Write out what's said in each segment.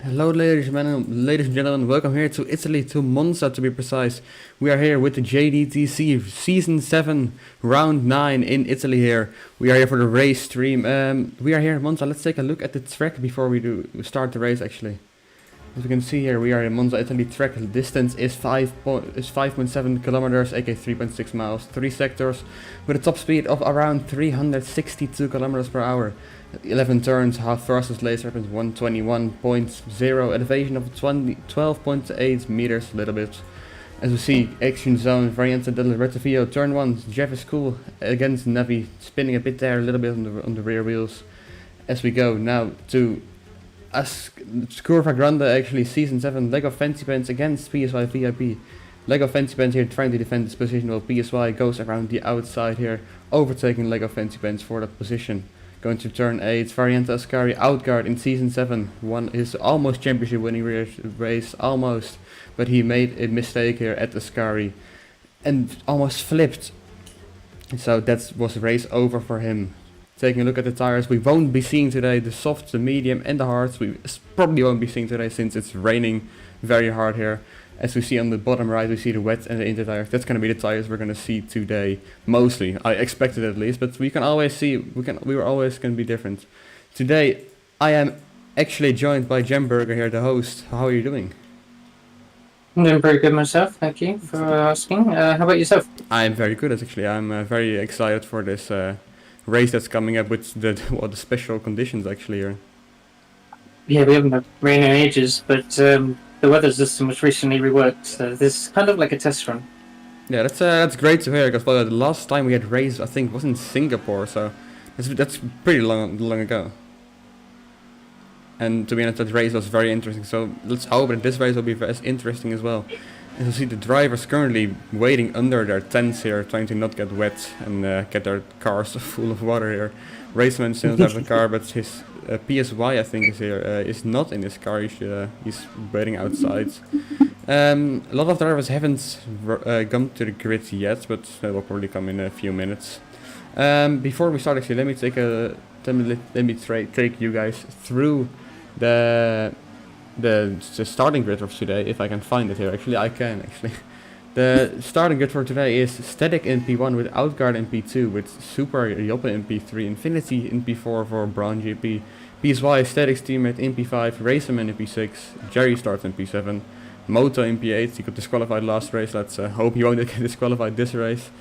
Hello, ladies and gentlemen. Welcome here to Italy, to Monza, to be precise. We are here with the JGTC Season 7, Round 9 in Italy. Here we are here for the race stream. We are here in Monza. Let's take a look at the track before we start the race. Actually, as you can see here, we are in Monza, Italy. Track distance is 5.7 kilometers, aka 3.6 miles. 3 sectors with a top speed of around 362 kilometers per hour. 11 turns, half fastest lace happens 121.0, elevation of 12.8 meters, a little bit. As we see, action zone, Variante del Rettifio, turn 1, Jeff is cool against Navi, spinning a bit there, a little bit on the rear wheels. As we go now to Curva Grande, actually, Season 7, Lego Fancy Pants against PSY VIP. Lego Fancy Pants here trying to defend this position while PSY goes around the outside here, overtaking Lego Fancy Pants for that position. Going to turn 8, Variante Ascari outguard in Season 7, won his almost championship winning race, almost, but he made a mistake here at Ascari and almost flipped, so that was race over for him. Taking a look at the tires, we won't be seeing today the soft, the medium and the hards. We probably won't be seeing today since it's raining very hard here. As we see on the bottom right, we see the wet and the inter tires. That's going to be the tires we're going to see today, mostly. I expected at least, but we can always see, we were always going to be different. Today, I am actually joined by Jemberger here, the host. How are you doing? I'm doing very good myself, thank you for asking. How about yourself? I'm very good, actually. I'm very excited for this race that's coming up with the special conditions actually here. Yeah, we haven't had rain in ages, but the weather system was recently reworked, so this is kind of like a test run. Yeah, that's great to hear, because the last time we had race, I think, was in Singapore, so that's pretty long ago. And to be honest, that race was very interesting, so let's hope that this race will be as interesting as well. As you see, the drivers currently waiting under their tents here, trying to not get wet and get their cars full of water here. Raceman still doesn't have a car, but his PSY, I think, is here. Is not in his car. He's waiting outside. A lot of drivers haven't come to the grid yet, but they will probably come in a few minutes. Before we start, actually, let me take you guys through the starting grid of today, if I can find it here. Actually, I can actually. The starting grid for today is Static in P1 with Outguard in P2, with Super Joppe in P3, Infinity in P4 for Brown GP, PSY Static's teammate in P5, Racerman in P6, Jerry starts in P7, Moto in P8, he got disqualified last race, let's hope he won't get disqualified this race.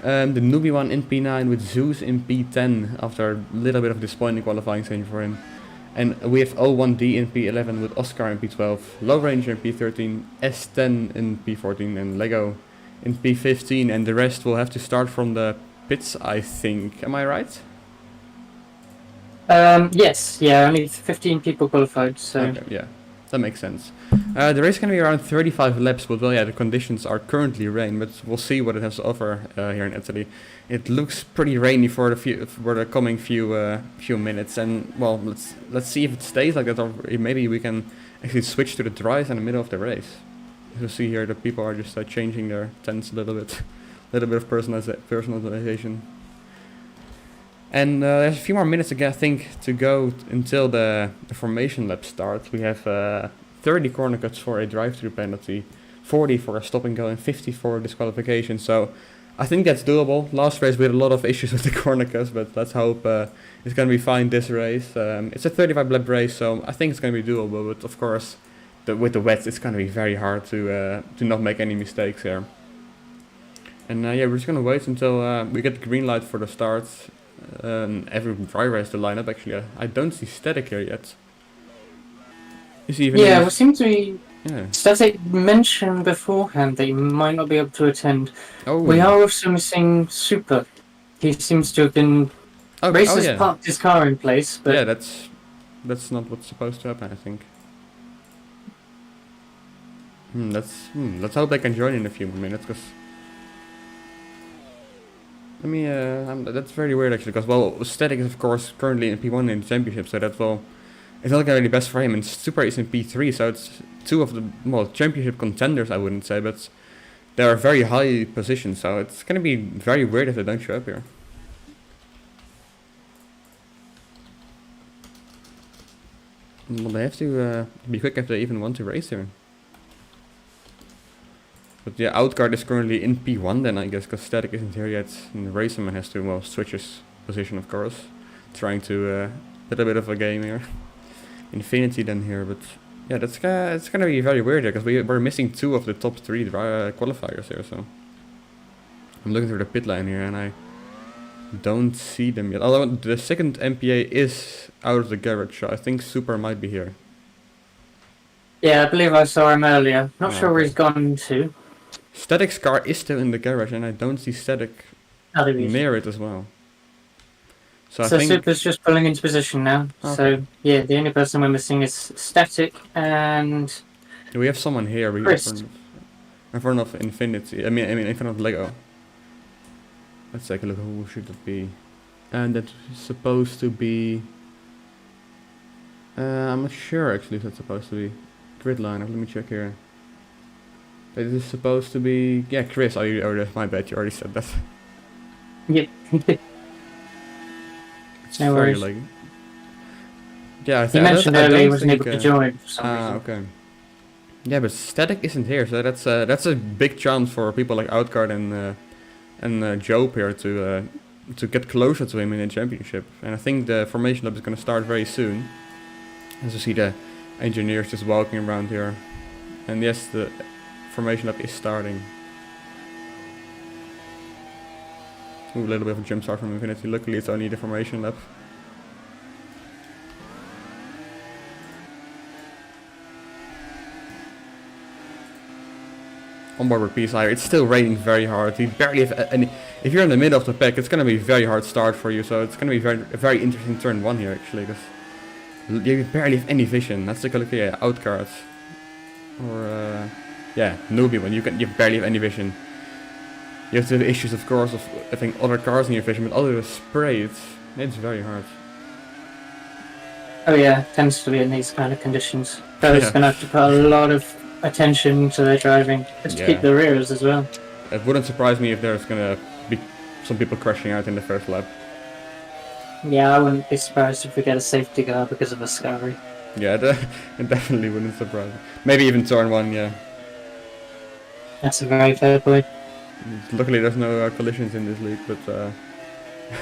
The newbie one in P9 with Zeus in P10 after a little bit of disappointing qualifying session for him. And we have O1D in P11 with Oscar in P12, Low Ranger in P13, S10 in P14 and Lego in P15, and the rest will have to start from the pits, I think. Am I right? Yes, yeah, only 15 people qualified, so... Okay, yeah, that makes sense. The race can be around 35 laps, but well, yeah, the conditions are currently rain, but we'll see what it has to offer here in Italy. It looks pretty rainy for the coming few minutes, and well, let's see if it stays like that, or maybe we can actually switch to the dries in the middle of the race. As you see here, the people are just changing their tents a little bit of personalization. And there's a few more minutes again, I think, to go until the formation lap starts. We have 30 corner cuts for a drive-through penalty, 40 for a stop and go, and 50 for disqualification. So I think that's doable. Last race we had a lot of issues with the corner cuts, but let's hope it's going to be fine this race. It's a 35 lap race, so I think it's going to be doable. But of course, with the wet, it's going to be very hard to not make any mistakes here. And yeah, we're just going to wait until we get the green light for the start. Every driver has to line up. Actually, I don't see Static here yet. You see, even yeah, we seem to be... Yeah. Static mentioned beforehand that he might not be able to attend. Oh. We are also missing Super. He seems to have been... Racers parked his car in place, but... Yeah, that's not what's supposed to happen, I think. Let's hope they can join in a few more minutes, because... that's very weird actually, because well, Static is of course currently in P1 in the championship, so that well, it's not really best for him, and Super is in P3, so it's two of the championship contenders, I wouldn't say, but they are very high positions, so it's gonna be very weird if they don't show up here. Well, they have to be quick if they even want to race here. But yeah, Outguard is currently in P1 then, I guess, because Static isn't here yet. And Raceman has to, well, switch his position, of course. Trying to, little bit of a game here. Infinity then here, but yeah, it's gonna be very weird here, because we're missing 2 of the top 3 qualifiers here, so. I'm looking through the pit line here, and I don't see them yet. Although the second MPA is out of the garage, so I think Super might be here. Yeah, I believe I saw him earlier. Not sure where okay. he's gone to. Static's car is still in the garage, and I don't see Static near it as well. So I think Super's just pulling into position now. Okay. So yeah, the only person we're missing is Static and we have someone here. Chris. In front of Infinity. I mean, in front of Lego. Let's take a look. Who should it be? And that's supposed to be. I'm not sure actually if that's supposed to be grid liner. Let me check here. It is supposed to be, yeah, Chris. Oh, that's my bad. You already said that. Yep. It's No very worries. like. Yeah, I You think mentioned earlier he wasn't able to join for some reason. okay. Yeah, but Static isn't here, so that's a big chance for people like Outguard and Joe here to get closer to him in the championship. And I think the formation lab is going to start very soon. As you see the engineers just walking around here. And yes, the formation lab is starting. Ooh, a little bit of a jump start from Infinity. Luckily it's only the formation lab. Onboard with PSI, it's still raining very hard. You barely have any. If you're in the middle of the pack, it's gonna be a very hard start for you. So it's gonna be a very interesting turn 1 here actually, because you barely have any vision. Let's take a look here, Outcards, or yeah, newbie one. You barely have any vision. You have to have issues, of course, of having other cars in your vision, but other spray, it's very hard. Oh yeah, tends to be in these kind of conditions. Drivers gonna have to put a lot of attention to their driving, just to keep the rears as well. It wouldn't surprise me if there's gonna be some people crashing out in the first lap. Yeah, I wouldn't be surprised if we get a safety car because of a scurry. Yeah, it definitely wouldn't surprise me. Maybe even turn 1, yeah. That's a very fair point. Luckily there's no collisions in this league, but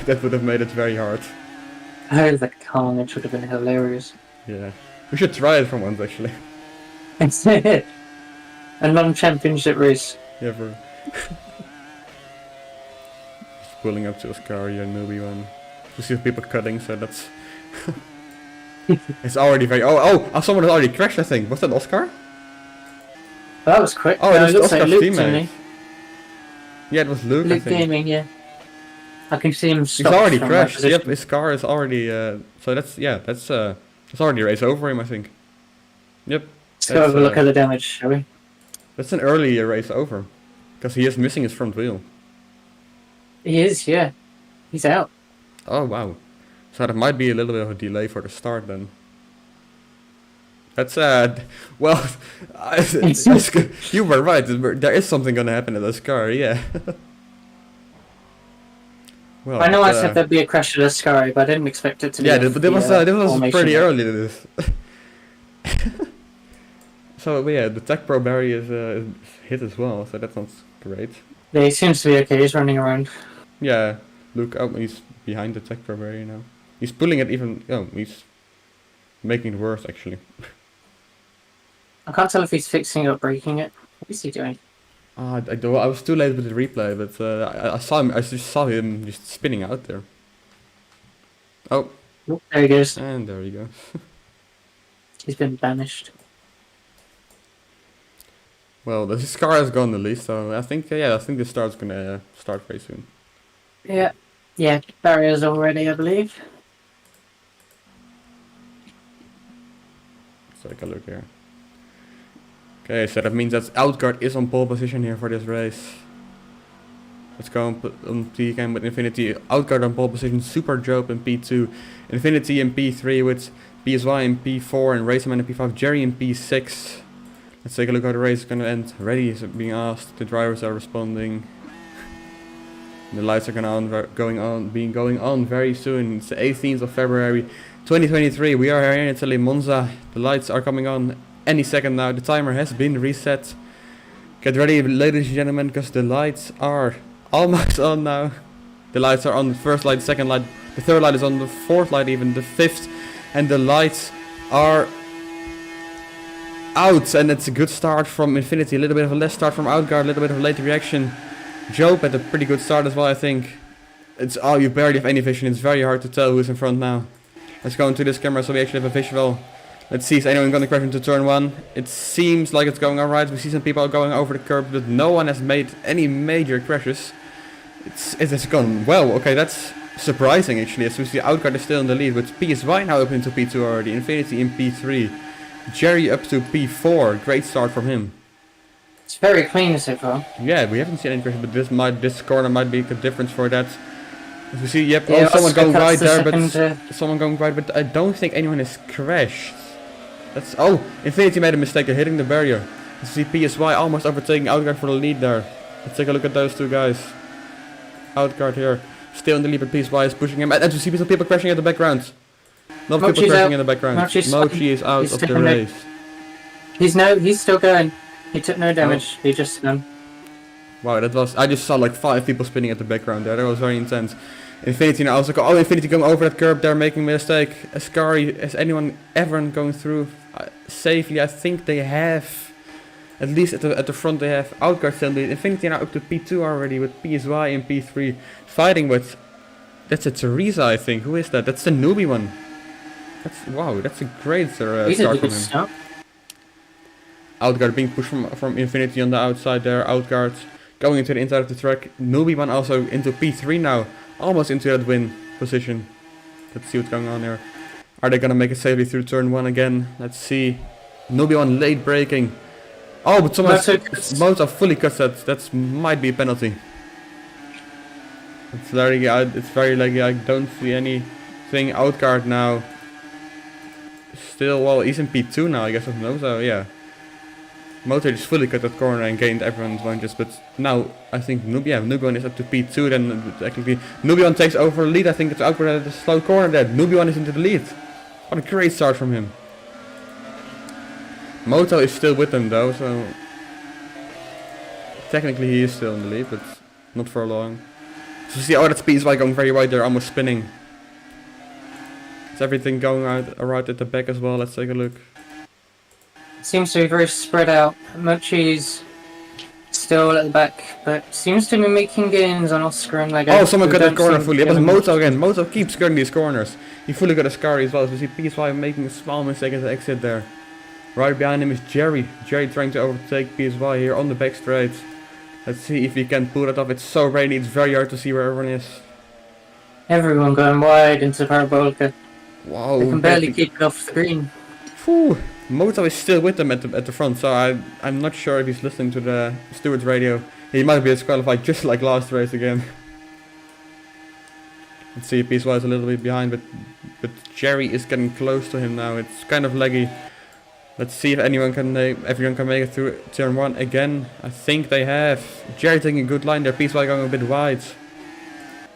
that would have made it very hard. Oh, the carnage would have been hilarious. Yeah. We should try it for once, actually. A non-championship race. Yeah, bro. Just pulling up to Oscar, your newbie one. You see people cutting, so that's... It's already very... Oh, someone has already crashed, I think. Was that Oscar? That was quick. Oh, No, it it was looks like Oscar's Luke to teammate. me. Yeah, it was Luke, I Luke think. Gaming, yeah. I can see him He's stop already from my crashed. position. Yep, his car is already... so that's... Yeah, that's... It's already a race over him, I think. Yep. Let's go have a look at the damage, shall we? That's an early race over. Because he is missing his front wheel. He is, yeah. He's out. Oh, wow. So that might be a little bit of a delay for the start then. That's well, you were right. There is something gonna happen in this car, yeah. Well, I know I said there'd be a crash at a Scurry, but I didn't expect it to be. Yeah, but this was pretty early to this. So yeah, the Tech Pro Barry is hit as well, so that's not great. Yeah, he seems to be okay. He's running around. Yeah, look, he's behind the Tech Pro Barry now. He's pulling it even. Oh, he's making it worse actually. I can't tell if he's fixing it or breaking it. What is he doing? I was too late with the replay, but I saw him. I just saw him just spinning out there. Oh, Oh, there he goes. and there you go. He's been banished. Well, this car has gone at least, so I think I think the start's gonna start very soon. Yeah. Yeah, barriers already, I believe. Let's take a look here. Okay, so that means that Outguard is on pole position here for this race. Let's go on P-Cam with Infinity. Outguard on pole position, Super Job in P2, Infinity in P3 with PSY in P4 and Racerman in P5, Jerry in P6. Let's take a look how the race is going to end. Ready is being asked, the drivers are responding. The lights are going on very soon. It's the 18th of February 2023, we are here in Italy, Monza. The lights are coming on any second now. The timer has been reset. Get ready, ladies and gentlemen, because the lights are almost on now. The lights are on, the first light, the second light, the third light is on, the fourth light even, the fifth, and the lights are out. And it's a good start from Infinity, a little bit of a less start from Outguard, a little bit of a late reaction. Job had a pretty good start as well, I think. It's you barely have any vision, it's very hard to tell who's in front now. Let's go into this camera so we actually have a visual. Let's see, is anyone going to crash into turn 1? It seems like it's going alright. We see some people going over the curb, but no one has made any major crashes. It has gone well. Okay, that's surprising actually, as we see Outguard is still in the lead, with PSY now up into P2 already, Infinity in P3. Jerry up to P4, great start from him. It's very clean so far. Yeah, we haven't seen any crashes, but this corner might be a difference for that. As we see, yep, Yeah, someone going right there, second, but someone going right, but I don't think anyone has crashed. Infinity made a mistake, they're hitting the barrier. You see PSY almost overtaking Outguard for the lead there. Let's take a look at those two guys. Outguard here, still in the lead, but PSY is pushing him. And we see some people crashing in the background. Lot of people crashing in the background. Mochi is out of the race. He's still going. He took no damage, he just Wow, I just saw like 5 people spinning at the background there, that was very intense. Infinity now also Infinity going over that curb there, making a mistake. Ascari, is anyone ever going through safely? I think they have. At least at the front they have Outguard still lead. Infinity now up to P2 already, with PSY and P3 fighting with. That's a Teresa, I think. Who is that? That's the newbie one. That's a great start from him. Outguard being pushed from Infinity on the outside there. Outguard going into the inside of the track. Newbie one also into P3 now. Almost into that win position. Let's see what's going on here. Are they gonna make it safely through turn 1 again? Let's see. Newbie one late braking. Oh, but Moto fully cuts that. That might be a penalty. It's very laggy. I don't see anything. Outguard now. Still, well, he's in P2 now, I guess, of Moto, yeah. Moto just fully cut that corner and gained everyone's advantages, but now I think Nubian is up to P2, then technically Nubian takes over the lead. I think it's Outguard at the slow corner there. Nubian is into the lead. What a great start from him. Moto is still with them though, so technically he is still in the lead, but not for long. So see, that's PSY going very wide there, almost spinning. Is everything going right at the back as well? Let's take a look. Seems to be very spread out. Mochi's still at the back, but seems to be making gains on Oscar and Lego. Oh, someone got that corner fully. It was Moto again. Moto keeps skirting these corners. He fully got a Scary as well. So we see PSY making a small mistake at the exit there. Right behind him is Jerry. Jerry trying to overtake PSY here on the back straight. Let's see if he can pull it off. It's so rainy, it's very hard to see where everyone is. Everyone going wide into Parabolica. Wow. They can barely keep it off the green. Phew. Moto is still with them at the front, so I'm not sure if he's listening to the steward's radio. He might be disqualified just like last race again. Let's see if PSY is a little bit behind, but Jerry is getting close to him now. It's kind of laggy. Let's see if everyone can make it through turn 1 again. I think they have. Jerry taking a good line there, PSY going a bit wide.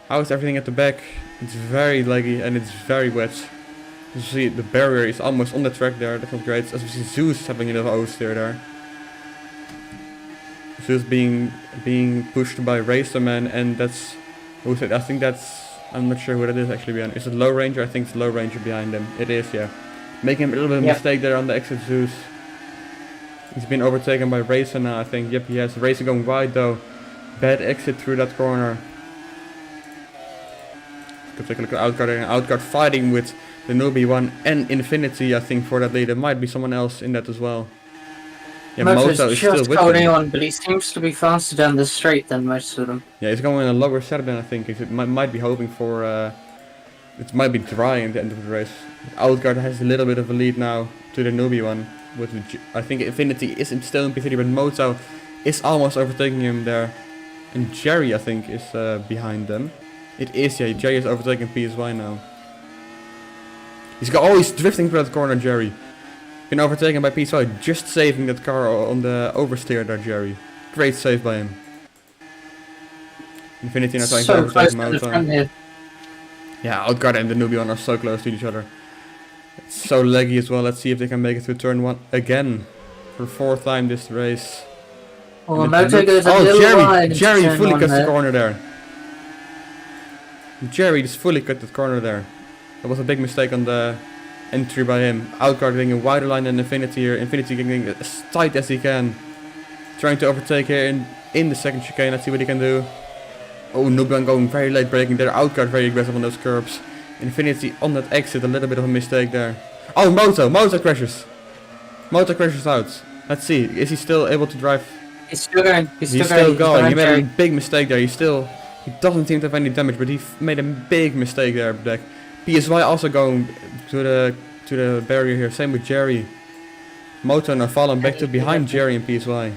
How is everything at the back? It's very laggy and it's very wet. You see the barrier is almost on the track there, that's not great. As we see Zeus having a little oversteer there. Zeus being pushed by Racerman, and that's who's it? I think that's, I'm not sure who that is actually behind. Is it Low Ranger? I think it's Low Ranger behind him. It is, yeah. Making a little bit of a mistake there on the exit Zeus. He's been overtaken by Racer now, I think. Yep, he has. Racer going wide though. Bad exit through that corner. Let's take a look at Outguard and Outguard fighting with the newbie one and Infinity, I think, for that lead. There might be someone else in that as well. Yeah, Moto is still with holding them. on, but he seems to be faster down the straight than most of them. Yeah, he's going in a lower setup than I think. It might be hoping for. It might be dry at the end of the race. Outguard has a little bit of a lead now to the newbie one. I think Infinity is still in P3, but Moto is almost overtaking him there. And Jerry, I think, is behind them. It is, yeah. Jerry is overtaking PSY now. He's drifting through that corner, Jerry. Been overtaken by PSY, just saving that car on the oversteer there, Jerry. Great save by him. Infinity now trying to overtake Moto. Yeah, Outguard and the newbie one are so close to each other. It's so laggy as well. Let's see if they can make it through turn 1 again. For 4th time this race. Well, And it Moto goes a oh, little wide. Jerry into fully turn cuts one the there. corner there. Jerry just fully cut the corner there. That was a big mistake on the entry by him. Outguard getting a wider line than Infinity here. Infinity getting as tight as he can. Trying to overtake here in the second chicane. Let's see what he can do. Oh, Nubian going very late braking there. Outguard very aggressive on those curbs. Infinity on that exit, a little bit of a mistake there. Oh, Moto crashes. Moto crashes out. Let's see, is he still able to drive? He's still going. He's He's still still going. going. He He's made a behind big mistake there. He doesn't seem to have any damage, but he made a big mistake there. Back. PSY also going to the barrier here. Same with Jerry. Moto now falling back to behind Jerry and PSY.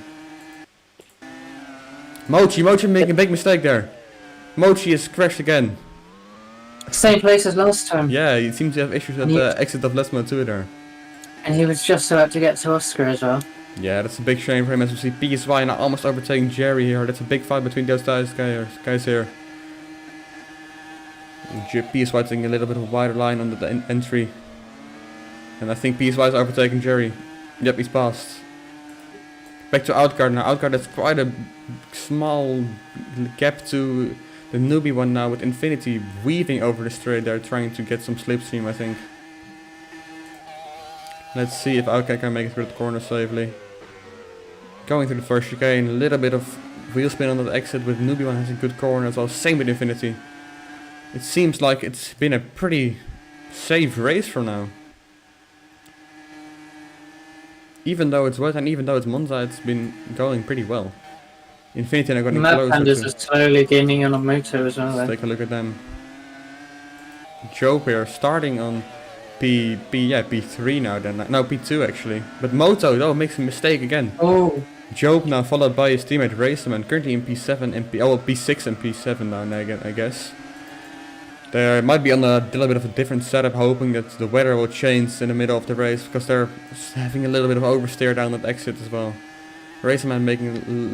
Mochi making a big mistake there. Mochi has crashed again. Jerry. Same place as last time. Yeah, he seems to have issues at the exit of Lesmo too there. And he was just about to get to Oscar as well. Yeah, that's a big shame for him as we see PSY now almost overtaking Jerry here. That's a big fight between those guys here. PSY taking a little bit of a wider line on the entry. And I think PSY is overtaking Jerry. Yep, he's passed. Back to Outguard now. Outguard has quite a small gap to the newbie one now with Infinity weaving over the straight there, trying to get some slipstream, I think. Let's see if Outguard can make it through the corner safely. Going through the first chicane, a little bit of wheel spin on that exit with newbie one has a good corner as well. Same with Infinity. It seems like it's been a pretty safe race for now. Even though it's wet and even though it's Monza, it's been going pretty well. Infinity are going Map closer. Pandas are slowly gaining on a Moto as well. Let's take a look at them. Job here starting on P3 now then. No, P2 actually. But Moto makes a mistake again. Oh, Job now followed by his teammate Racerman, currently in P7 and P6 and P7 now I guess. They might be on a little bit of a different setup, hoping that the weather will change in the middle of the race, because they're having a little bit of oversteer down that exit as well. Racerman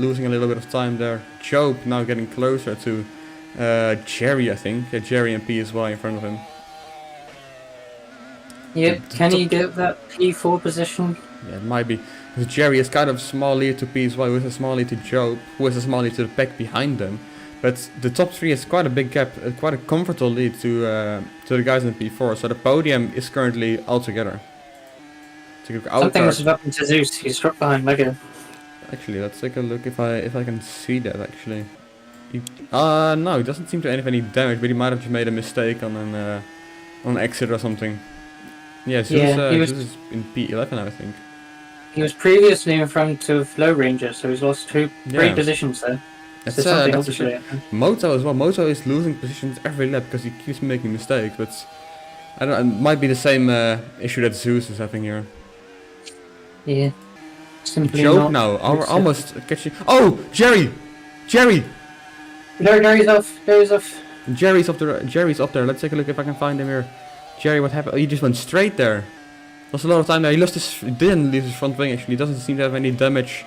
losing a little bit of time there. Job now getting closer to Jerry, I think. Yeah, Jerry and PSY in front of him. yep. Can he get that P4 position? Yeah, it might be. Because Jerry is kind of small lead to PSY, who is a small lead to Job, who is a small lead to the pack behind them. But the top 3 is quite a big gap, quite a comfortable lead to the guys in P4. So the podium is currently all together. Something must have happened to Zeus. He's dropped behind Lego. Actually, let's take a look if I can see that actually. No, he doesn't seem to have any damage, but he might have just made a mistake on an exit or something. Yeah, Zeus, Zeus is in P11 I think. He was previously in front of Low Ranger, so he's lost 3 positions there. That's, So something that's obviously happened. Moto as well. Moto is losing positions every lap because he keeps making mistakes, but I don't know, it might be the same issue that Zeus is having here. Yeah. Simply Joke not. now, almost catching. Oh, Jerry! No, he's off. He's off. Jerry's up there. Let's take a look if I can find him here. Jerry, what happened? Oh, he just went straight there. Lost a lot of time there. He didn't lose his front wing actually. He doesn't seem to have any damage.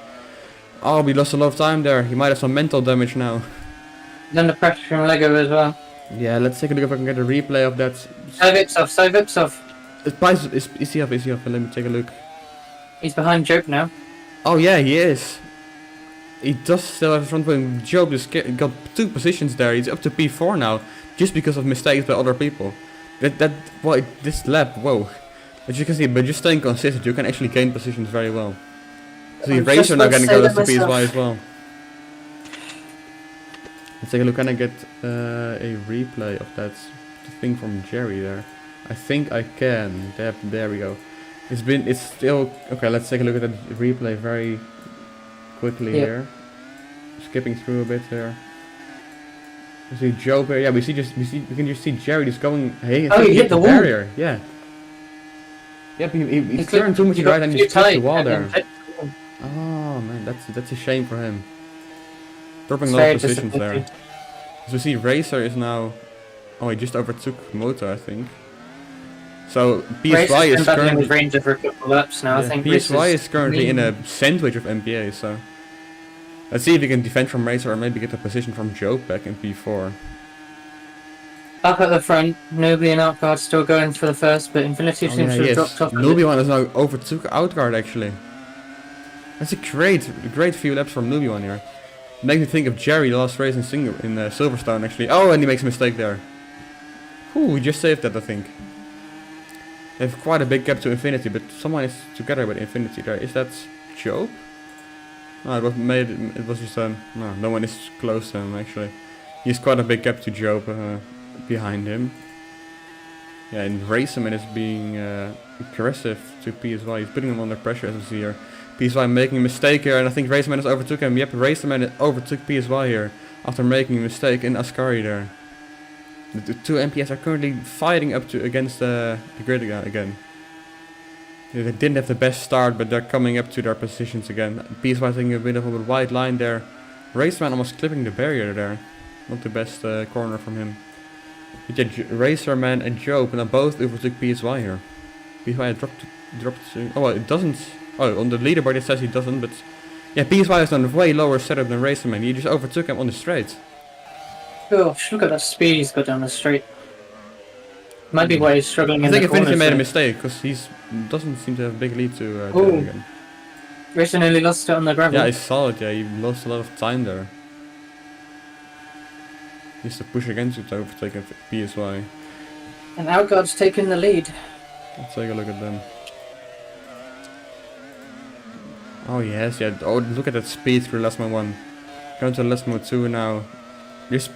Oh, we lost a lot of time there. He might have some mental damage now. He's under pressure from Lego as well. Yeah, let's take a look if I can get a replay of that. Side whips off. Is he off? Let me take a look. He's behind Joke now. Oh yeah, he is. He does still have a front wing. Job just got 2 positions there. He's up to P4 now, just because of mistakes by other people. This lap, whoa. As you can see, by just staying consistent, you can actually gain positions very well. See, Racer now getting close to PSY as well. Let's take a look. Can I get a replay of that thing from Jerry there? I think I can. There we go. It's still okay. Let's take a look at that replay very quickly here. Skipping through a bit here. We see Joe here. Yeah, we can just see Jerry just going. Hey, he hit the wall. barrier. Yeah. Yep, he turned too much right and he just hit the wall there. Oh man, that's a shame for him. Dropping a lot of positions there. So we see Racer is now. Oh, he just overtook Moto, I think. So PSY is currently range for a couple laps now. I think PSY is currently in a sandwich of MPA. So let's see if he can defend from Racer or maybe get a position from Joe back in P4. Up at the front, Nobly and Outguard still going for the first, but Infinity Oh seems yeah, to have yes. dropped off a Nubi bit. one has now overtook Outguard actually. That's a great few laps from Nubi one here. Makes me think of Jerry last race in Silverstone actually. Oh, and he makes a mistake there. Ooh, he just saved that I think. They have quite a big gap to Infinity, but someone is together with Infinity there. Is that Joe? No, it was just no one is close to him actually. He has quite a big gap to Joe behind him. Yeah, and Raceman is being aggressive to PSY. He's putting him under pressure as we see here. PSY making a mistake here, and I think Raceman has overtook him. Yep, Raceman overtook PSY here after making a mistake in Ascari there. The two MPS are currently fighting up against the grid again. They didn't have the best start, but they're coming up to their positions again. PSY taking a bit of a wide line there. Raceman almost clipping the barrier there. Not the best corner from him. But yeah, Racerman and Joe now both overtook PSY here. PSY dropped. Oh, well, it doesn't. Oh, on the leaderboard it says he doesn't, but yeah, PSY has done a way lower setup than Racerman. He just overtook him on the straight. Gosh, look at that speed he's got down the straight. Might be why he's struggling I in think the corners. Infinity made a there. mistake because he doesn't seem to have a big lead to Ooh. Dylan again. Racing nearly lost it on the gravel. Yeah, I saw it. Yeah, he lost a lot of time there. He has to push against it to overtake PSY. And Outguard's taking the lead. Let's take a look at them. Oh yes, yeah. Oh, look at that speed through last mode 1. Going to last mode 2 now. Just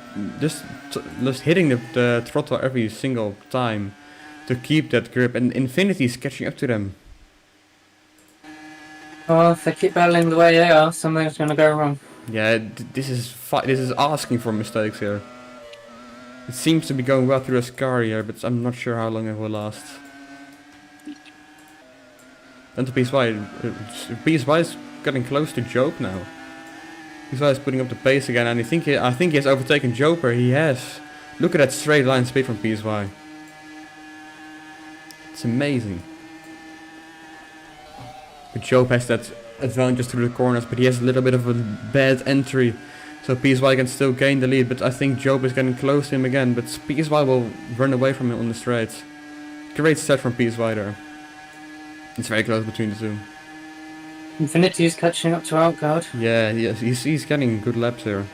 hitting the throttle every single time to keep that grip, and Infinity is catching up to them. Oh, if they keep battling the way they are, something's gonna go wrong. Yeah, this is asking for mistakes here. It seems to be going well through Ascari here, but I'm not sure how long it will last. And to PSY, PSY is getting close to Jope now. PSY is putting up the pace again, and I think he has overtaken Joper. He has. Look at that straight line speed from PSY. It's amazing. But Jope has that advantage through the corners, but he has a little bit of a bad entry. So PSY can still gain the lead, but I think Jope is getting close to him again. But PSY will run away from him on the straight. Great set from PSY there. It's very close between the two. Infinity is catching up to Outguard. Yeah, he's getting good laps here.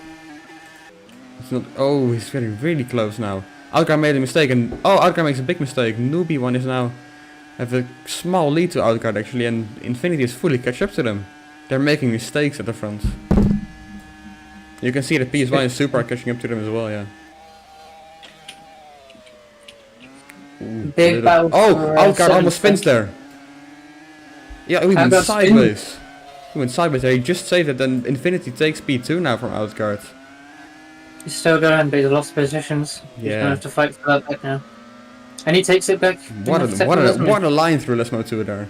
It's not. Oh, he's getting really close now. Outguard made a mistake, and Outguard makes a big mistake. Newbie one is now have a small lead to Outguard actually, and Infinity is fully catch up to them. They're making mistakes at the front. You can see that PSY and Super are catching up to them as well. Yeah. Ooh, Big battle. oh, for, Outguard almost seventh. spins there. Yeah, he went Outguard sideways. He went sideways there. He just saved it, and Infinity takes P2 now from Outguard. He's still going, but he's lost positions. He's Yeah. gonna have to fight for that back now. And he takes it back. What a line through Lesmo 2 there.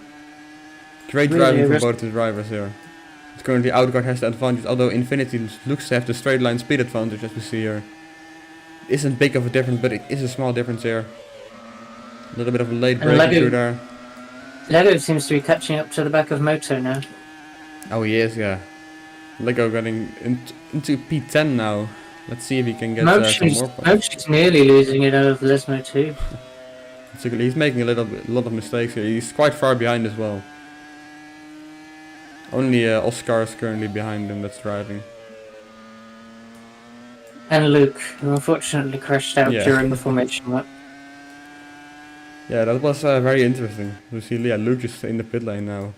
Great Really driving from risk- both the drivers here. But currently Outguard has the advantage, although Infinity looks to have the straight line speed advantage as we see here. It isn't big of a difference, but it is a small difference here. A little bit of a late And braking Lego- through there. Lego seems to be catching up to the back of Moto now. Oh he is, yeah. Lego getting into P10 now. Let's see if he can get some more points. Mochi's nearly losing it over Lesmo too. He's making a lot of mistakes here. He's quite far behind as well. Only Oscar is currently behind him that's driving. And Luke, who unfortunately crashed out Yeah. during the formation lap. Yeah, that was very interesting. You see, yeah, Luke is in the pit lane now.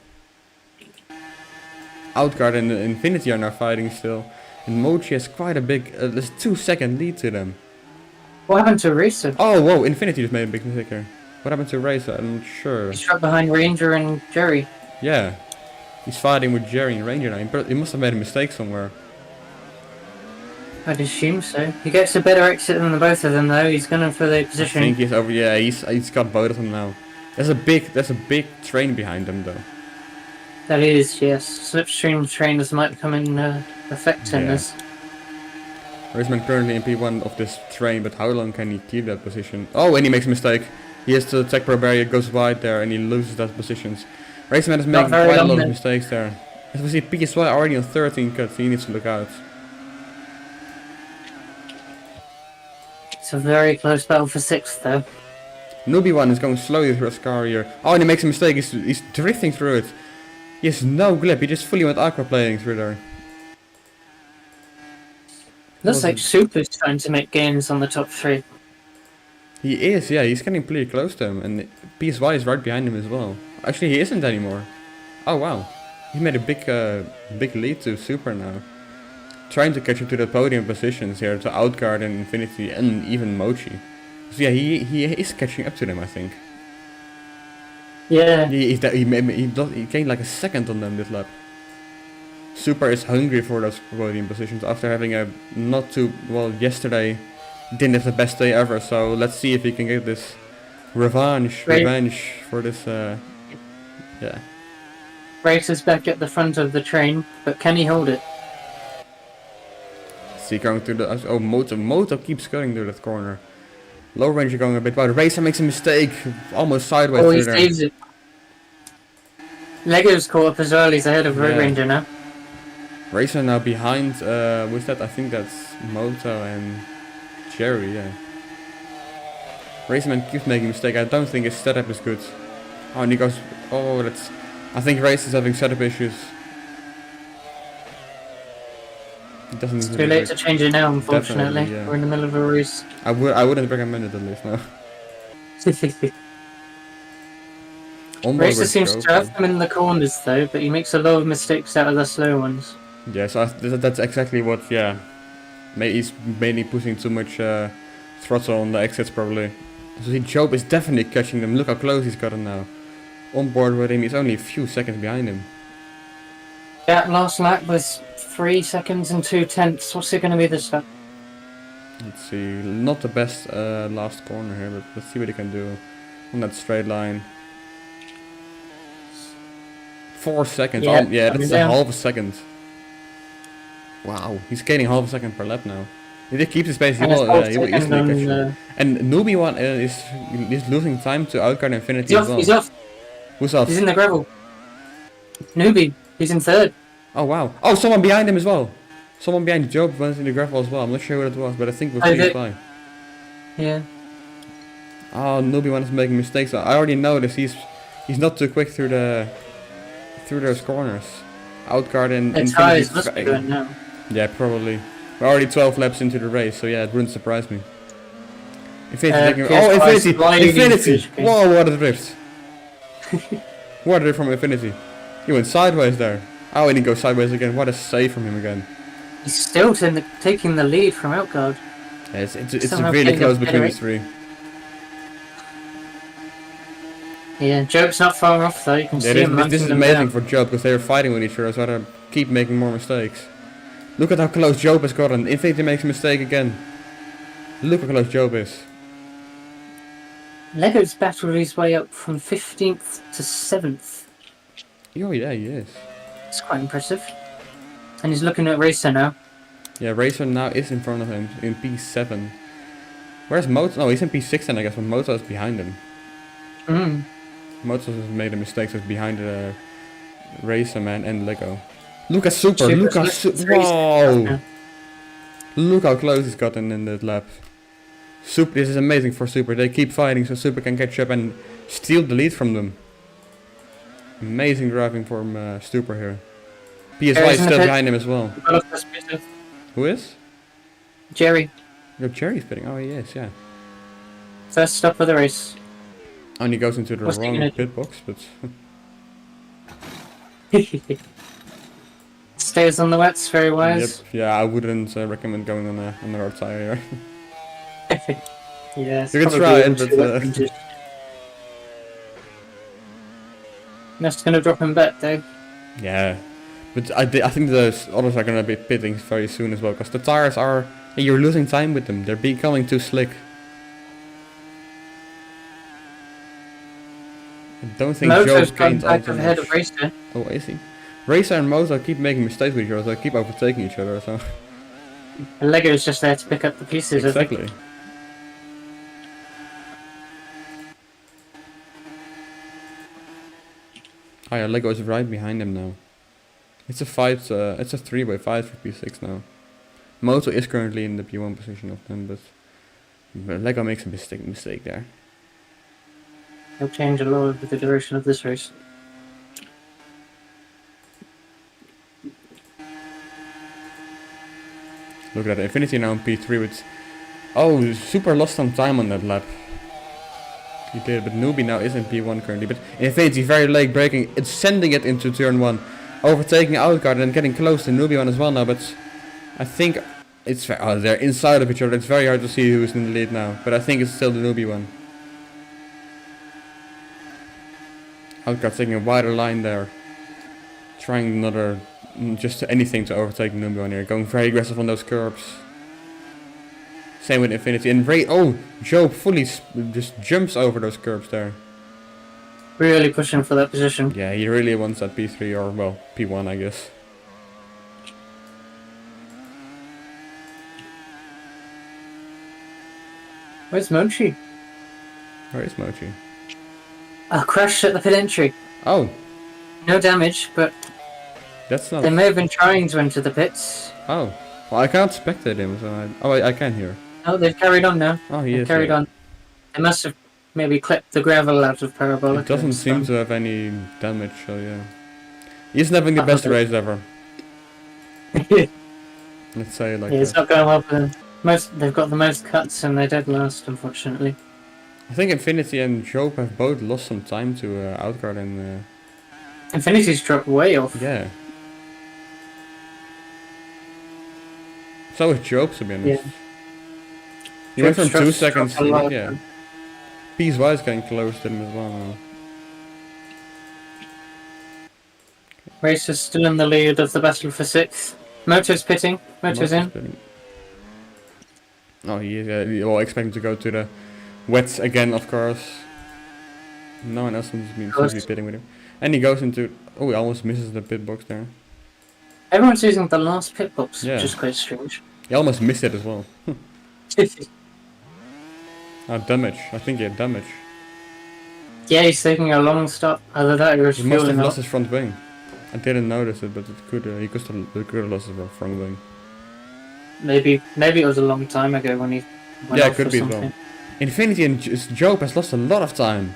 Outguard and Infinity are now fighting still. And Mochi has quite a big, there's 2-second lead to them. What happened to Racer? Oh, whoa, Infinity just made a big mistake here. What happened to Racer? I'm not sure. He's trapped behind Ranger and Jerry. Yeah, he's fighting with Jerry and Ranger now. He must have made a mistake somewhere. I'd assume so. He gets a better exit than the both of them though. He's going for the I position. think he's over. Yeah, he's got both of them now. There's a big train behind them though. That is, yes. Slipstream trainers might come in effect in Yeah. this. Raceman currently in P1 of this train, but how long can he keep that position? Oh, and he makes a mistake. He has to attack pro barrier, goes wide there, and he loses that positions. Raceman is making very quite a long lot of then. mistakes there. As we see, PSY already on 13 cuts, he needs to look out. It's a very close battle for 6th, though. Newbie one is going slowly through a scar here. Oh, and he makes a mistake. He's drifting through it. He has no grip. He just fully went aquaplaning through there. Looks like Super's trying to make gains on the top 3. He is, yeah. He's getting pretty close to him. And PSY is right behind him as well. Actually, he isn't anymore. Oh, wow. He made a big lead to Super now. Trying to catch up to the podium positions here to Outguard and Infinity and even Mochi. So yeah, he is catching up to them, I think. Yeah. He gained like a second on them this lap. Super is hungry for those podium positions after having a not too well yesterday. Didn't have the best day ever, so let's see if he can get this revenge for this. Yeah. Race is back at the front of the train, but can he hold it? See, going through the Moto keeps going through that corner. Low Ranger going a bit wide. Racer makes a mistake, almost sideways Oh, through he there. saves it. Lego's caught up as well. He's ahead of Road Ranger now. Racer now behind. With that, I think that's Moto and Jerry. Yeah. Racerman keeps making a mistake. I don't think his setup is good. Oh, and he goes. Oh, that's. I think Racer's having setup issues. It doesn't. It's too late to change it now, unfortunately. Yeah. We're in the middle of a race. I wouldn't recommend it at least now. Racer seems to have them in the corners though, but he makes a lot of mistakes out of the slow ones. Yeah, so that's exactly what. Yeah, he's mainly pushing too much throttle on the exits probably. So see, Job is definitely catching them. Look how close he's gotten now. On board with him, he's only a few seconds behind him. That last lap was 3 seconds and 2/10. What's it going to be this lap? Let's see, not the best last corner here, but let's see what he can do on that straight line. 4 seconds. Yeah, yeah, that's a half a second. Wow, he's gaining half a second per lap now. If he keeps his pace, he will easily catch him. And Newbie one is losing time to Outguard Infinity as well. He's off. Who's off? He's in the gravel. Newbie. He's in 3rd. Oh wow. Oh, someone behind him as well. Someone behind Job went in the gravel as well. I'm not sure what it was, but I think it was PSY. Yeah. Oh, Newbie one is making mistakes. I already noticed he's not too quick through those corners. Outguard and Infinity. Must be doing now. Yeah, probably. We're already 12 laps into the race, so yeah, it wouldn't surprise me. Infinity. Infinity! Whoa, what a drift! What a drift from Infinity. He went sideways there. Oh, and he goes sideways again. What a save from him again. He's still taking the lead from Outguard. Yeah, it's really close between these three. Yeah, Job's not far off though. You can see him. This is amazing for Job because they were fighting with each other, so they keep making more mistakes. Look at how close Job has gotten. Infinity makes a mistake again. Look how close Job is. Lego's battled his way up from 15th to 7th. Oh yeah, he is. It's quite impressive. And he's looking at Racer now. Yeah, Racer now is in front of him in P7. Where's Moto? No, he's in P6 then I guess, but Moto is behind him. Moto has made a mistake, so it's behind Racer Man and Lego. Look at Super! Look how whoa! Look how close he's gotten in that lap. Super, this is amazing for Super. They keep fighting so Super can catch up and steal the lead from them. Amazing driving from Super here. PSY is still behind him as well. Who is? Jerry. Your Jerry's pitting. Oh, he is, yeah. First stop of the race. And he goes into the wrong pit box, but... Stays on the wets, very wise. Yep. Yeah, I wouldn't recommend going on the road tire here. Yeah, you can try it, but... That's gonna drop him back though. Yeah, but I think the others are gonna be pitting very soon as well, because the tires are... You're losing time with them, they're becoming too slick. I don't think Moto's Joe gained back ahead of Racer. Oh, is he? Racer and Moto keep making mistakes with each other, so they keep overtaking each other, so... And Lego's just there to pick up the pieces, exactly. I think. Oh yeah, Lego is right behind him now. It's a 3-by-5 for P6 now. Moto is currently in the P1 position of them, but But Lego makes a mistake there. It'll change a lot of the direction of this race. Look at that, Infinity now in P3 with... Oh, super lost some time on that lap. He did, but Newbie now is in P1 currently. But Infinity very late braking, it's sending it into turn 1. Overtaking Outguard and getting close to Newbie 1 as well now, but... I think it's... Oh, they're inside of each other, it's very hard to see who's in the lead now. But I think it's still the Newbie 1. Outguard taking a wider line there. Trying another... just anything to overtake the Newbie 1 here. Going very aggressive on those curbs. Same with Infinity. And oh, Joe fully just jumps over those curbs there. Really pushing for that position. Yeah, he really wants that P3 or, well, P1 I guess. Where's Mochi? Where is Mochi? A crash at the pit entry. Oh. No damage, but That's not... they may have been trying to enter the pits. Oh. Well, I can't spectate him, so I can hear. Oh, they've carried on now. Oh, he They've is. carried on. They must have maybe clipped the gravel out of Parabolic. It doesn't seem to have any damage, so yeah. He's having the best race ever. Let's say it like Yeah, it's that. not going well for them. They've got the most cuts and they're dead last, unfortunately. I think Infinity and Job have both lost some time to Outguard and... Infinity's dropped way off. Yeah. So is Job, to be honest. Yeah. He went from Job's 2 seconds, dropped a lot. yeah. Piecewise getting close to him as well now. Racer's still in the lead of the battle for 6th. Motor's pitting. Motor's in. Spinning. Oh, he is, well, expect him to go to the wets again, of course. No one else seems to be pitting with him. And he goes into... Oh, he almost misses the pit box there. Everyone's using the last pit box, Yeah. which is quite strange. He almost missed it as well. Damage. I think he had damage. Yeah, he's taking a long stop. Either that or he's He must have fueling lost up. his front wing. I didn't notice it, but it could have lost his front wing. Maybe it was a long time ago when he went Yeah, off it could or be as something. well. Infinity and Job has lost a lot of time.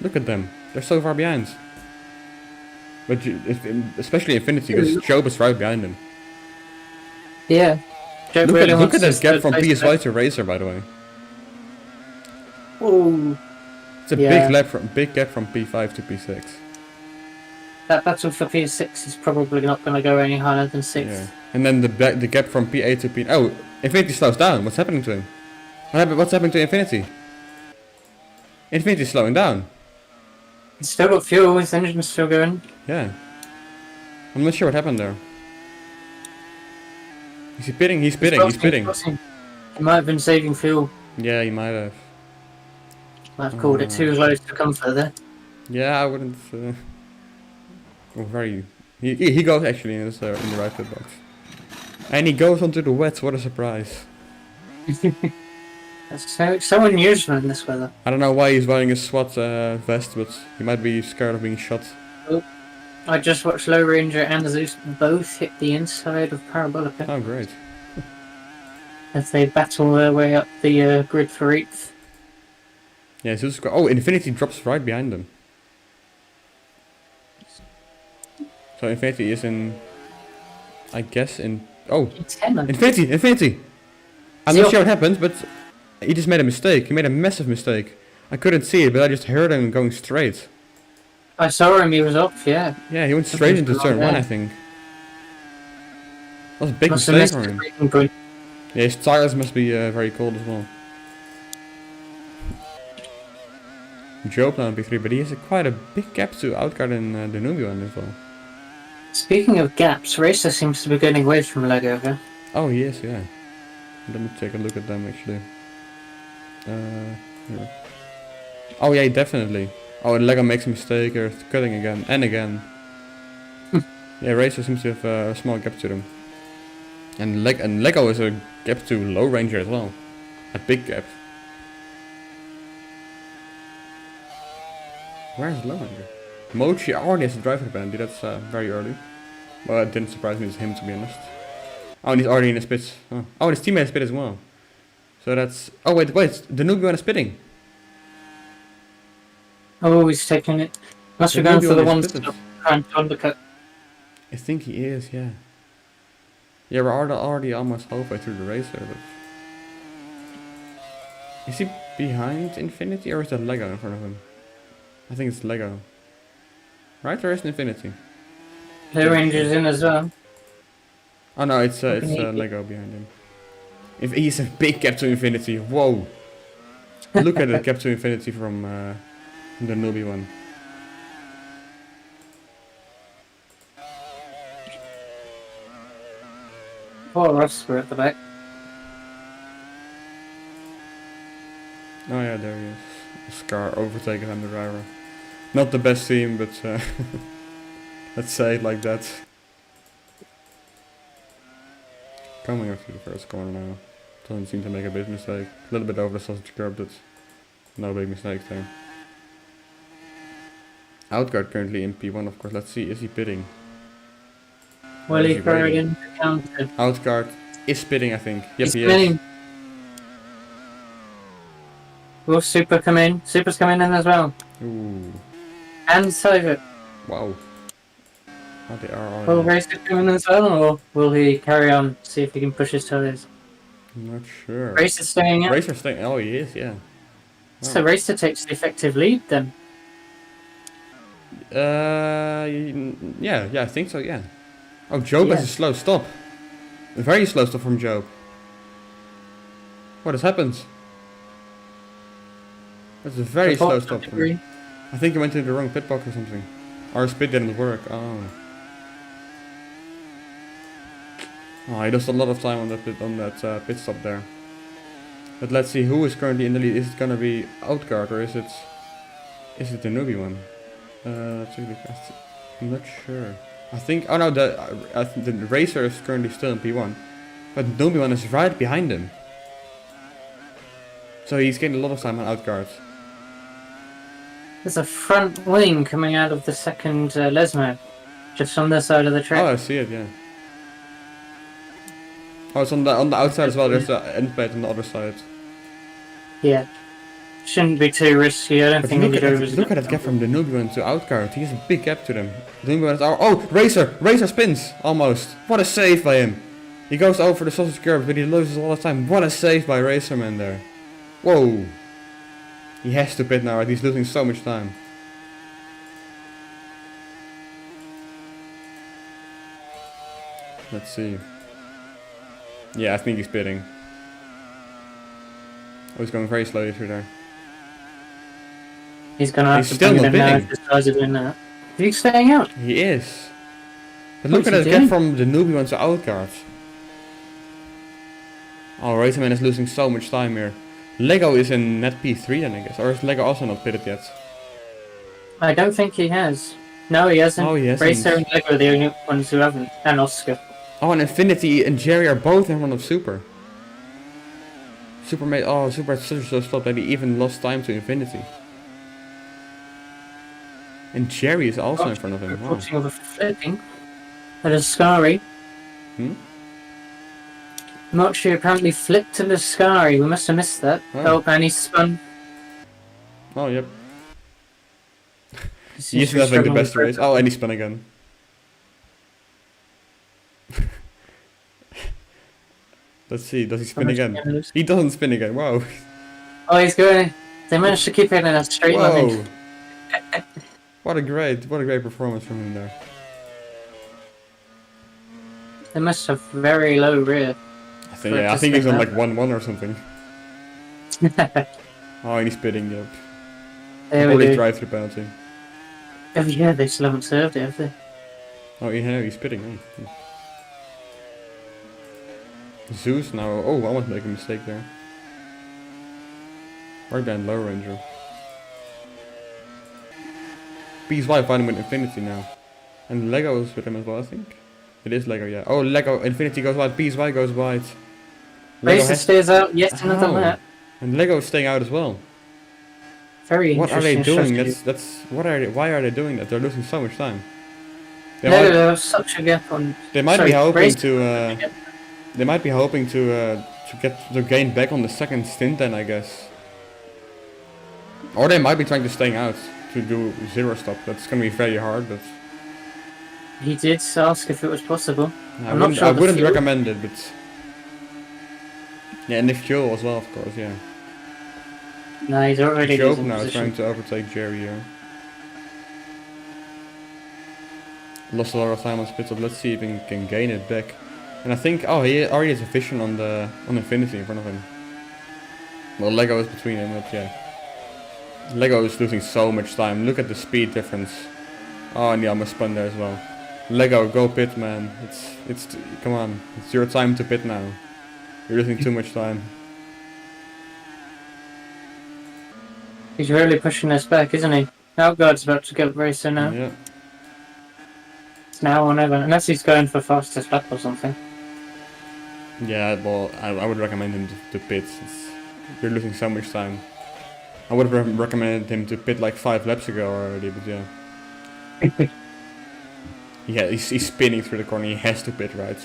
Look at them. They're so far behind. But especially Infinity, because Job is right behind him. Yeah. Joe Look really at wants that to gap from place PSY to Racer, by the way. Ooh. It's a Yeah. big gap from P5 to P6. That battle for P6 is probably not going to go any higher than 6th. Yeah. And then the gap from P8 to P... Oh, Infinity slows down. What's happening to him? What's happening to Infinity? Infinity's slowing down. He's still got fuel, his engine's still going. Yeah. I'm not sure what happened there. Is he pitting? He's pitting. He's pitting. He might have been saving fuel. Yeah, he might have. Might have called it too low to come further. Yeah, I wouldn't... He goes actually in the right pit box. And he goes onto the wets, what a surprise. That's so unusual in this weather. I don't know why he's wearing a SWAT vest, but he might be scared of being shot. I just watched Low Ranger and Zeus both hit the inside of Parabolica Oh, great. as they battle their way up the grid for 8th. Yeah, oh, Infinity drops right behind them. So Infinity is in... I guess in... Oh! 10, Infinity! I'm not sure what happened, but he just made a mistake. He made a massive mistake. I couldn't see it, but I just heard him going straight. I saw him, he was off, yeah. Yeah, he went straight into turn 1, I think. That was a big Must have mistake missed for the him. braking point. Yeah, his tires must be very cold as well. Job now on P3, but he has quite a big gap to Outguard and the Newbie one as well. Speaking of gaps, Racer seems to be getting away from Lego here. Oh, he is, yeah. Let me take a look at them actually. Here. Oh yeah, definitely. Oh, and Lego makes a mistake, or cutting again and again. Yeah, Racer seems to have a small gap to them. And Lego is a gap to Low Ranger as well. A big gap. Where's Low Ranger? Mochi already has a driver penalty, that's very early. Well, it didn't surprise me, it's him to be honest. Oh, and he's already in the spits. Oh, and his teammate spit as well. So that's... Oh, wait. The newbie one is spitting. Oh, he's taking it. Must be The going newbie for the one one is spitted. trying to undercut. I think he is, yeah. Yeah, we're already almost halfway through the race there, but... Is he behind Infinity, or is that Lego in front of him? I think it's Lego. Right, or is it Infinity? The Ranger's in as well. Oh no, it's Lego behind him. If he's a big gap to Infinity, whoa! Look at the gap to Infinity from the newbie one. Poor Oscar at the back. Oh yeah, there he is. Scar overtaking him, the driver. Not the best team, but let's say it like that. Coming up to the first corner now. Doesn't seem to make a big mistake. A little bit over the sausage curb, but no big mistakes there. Outguard currently in P1, of course. Let's see, is he pitting? Well, Or is he he threw it waiting? in the counter. Outguard is pitting, I think. Yep, He's he is. spinning. Will Super come in? Super's coming in as well. Ooh, And Silver. wow. Oh, they are all Will in. Racer come in as well, or will he carry on, see if he can push his toes? I'm not sure. Racer's staying out. Racer staying. Oh, he is, yeah. So Racer takes the effective lead then. Yeah, I think so, yeah. Oh, Job has Yeah. a slow stop. A very slow stop from Job. What has happened? That's a very slow stop from him. I think he went into the wrong pit box or something. Or his pit didn't work. Oh. Oh, he lost a lot of time on that pit stop there. But let's see who is currently in the lead. Is it gonna be Outguard or is it the newbie one? Let's see, I'm not sure. I think the racer is currently still in P1, but the newbie one is right behind him. So he's getting a lot of time on Outguard. There's a front wing coming out of the second Lesmo, just on the side of the track. Oh, I see it, yeah. Oh, it's on the outside as well. There's the end plate on the other side. Yeah. Shouldn't be too risky, I don't But think look the at drivers that gap from the newbie one to Outguard. He has a big gap to them. The newbie one is Racer spins almost. What a save by him. He goes over the sausage curb, but he loses all the time. What a save by Racerman there. Whoa. He has to pit now, right? He's losing so much time. Let's see. Yeah, I think he's pitting. Oh, he's going very slowly through there. He's gonna have He's to still bring not them now bidding. if this guy's doing that. Is he staying out? He is. But look What's at he that gap doing? from the newbie one to Outguard. Oh, Racerman is losing so much time here. Lego is in net P3 then, I guess. Or is Lego also not pitted yet? I don't think he has. No, he hasn't. Oh, he hasn't. Racer and Lego are the only ones who haven't. And Oscar. Oh, and Infinity and Jerry are both in front of Super. Super had such a slow stop that he even lost time to Infinity. And Jerry is also in front of him. Wow. Reporting of a flipping. At a Scary. Hmm? Mochi apparently flipped to the Scary. We must have missed that. Oh. And he spun. Oh, yep. He He seems used to to be having the struggling best with race. Oh, and he spun again. Let's see, does he spin much again? can lose. He doesn't spin again, wow. Oh, he's going. They managed to keep it in a straight line. Whoa! What a great performance from him there. They must have very low rear. I think he's on like 1-1 or something. Oh, and he's spitting, yep. There we Probably go. drive through penalty. Oh yeah, they still haven't served it, have they? Oh, yeah, he's spitting. Oh. Zeus now. Oh, I want to make a mistake there. Right behind Low Ranger. PSY fighting with Infinity now. And Lego is with him as well, I think. It is Lego, yeah. Oh, Lego, Infinity goes wide, PSY goes wide. Racer stays out, yet another Oh. lap. And Lego is staying out as well. Very What are they interesting. doing? strategy. Why are they doing that? They're losing so much time. No, there was such a gap on. They might sorry, be hoping Racer- to They might be hoping to gain back on the second stint then, I guess. Or they might be trying to stay out to do zero stop. That's gonna be very hard, but He did ask if it was possible. I I'm not wouldn't, sure I the wouldn't fuel- recommend it, but yeah, and the fuel as well, of course, yeah. No, he's already Joke losing now is position. trying to overtake Jerry here. Lost a lot of time on split up. Let's see if he can gain it back. And I think, oh, he already has a vision on Infinity in front of him. Well, Lego is between him, but yeah. Lego is losing so much time. Look at the speed difference. Oh, and he almost spun there as well. Lego, go pit, man. Come on. It's your time to pit now. You're losing too much time. He's really pushing us back, isn't he? Outguard's about to get racer now. Yeah. It's now or never. Unless he's going for fastest lap or something. Yeah, well, I would recommend him to pit. You're losing so much time. I would have recommended him to pit like 5 laps ago already, but yeah. Yeah, he's spinning through the corner. He has to pit, right?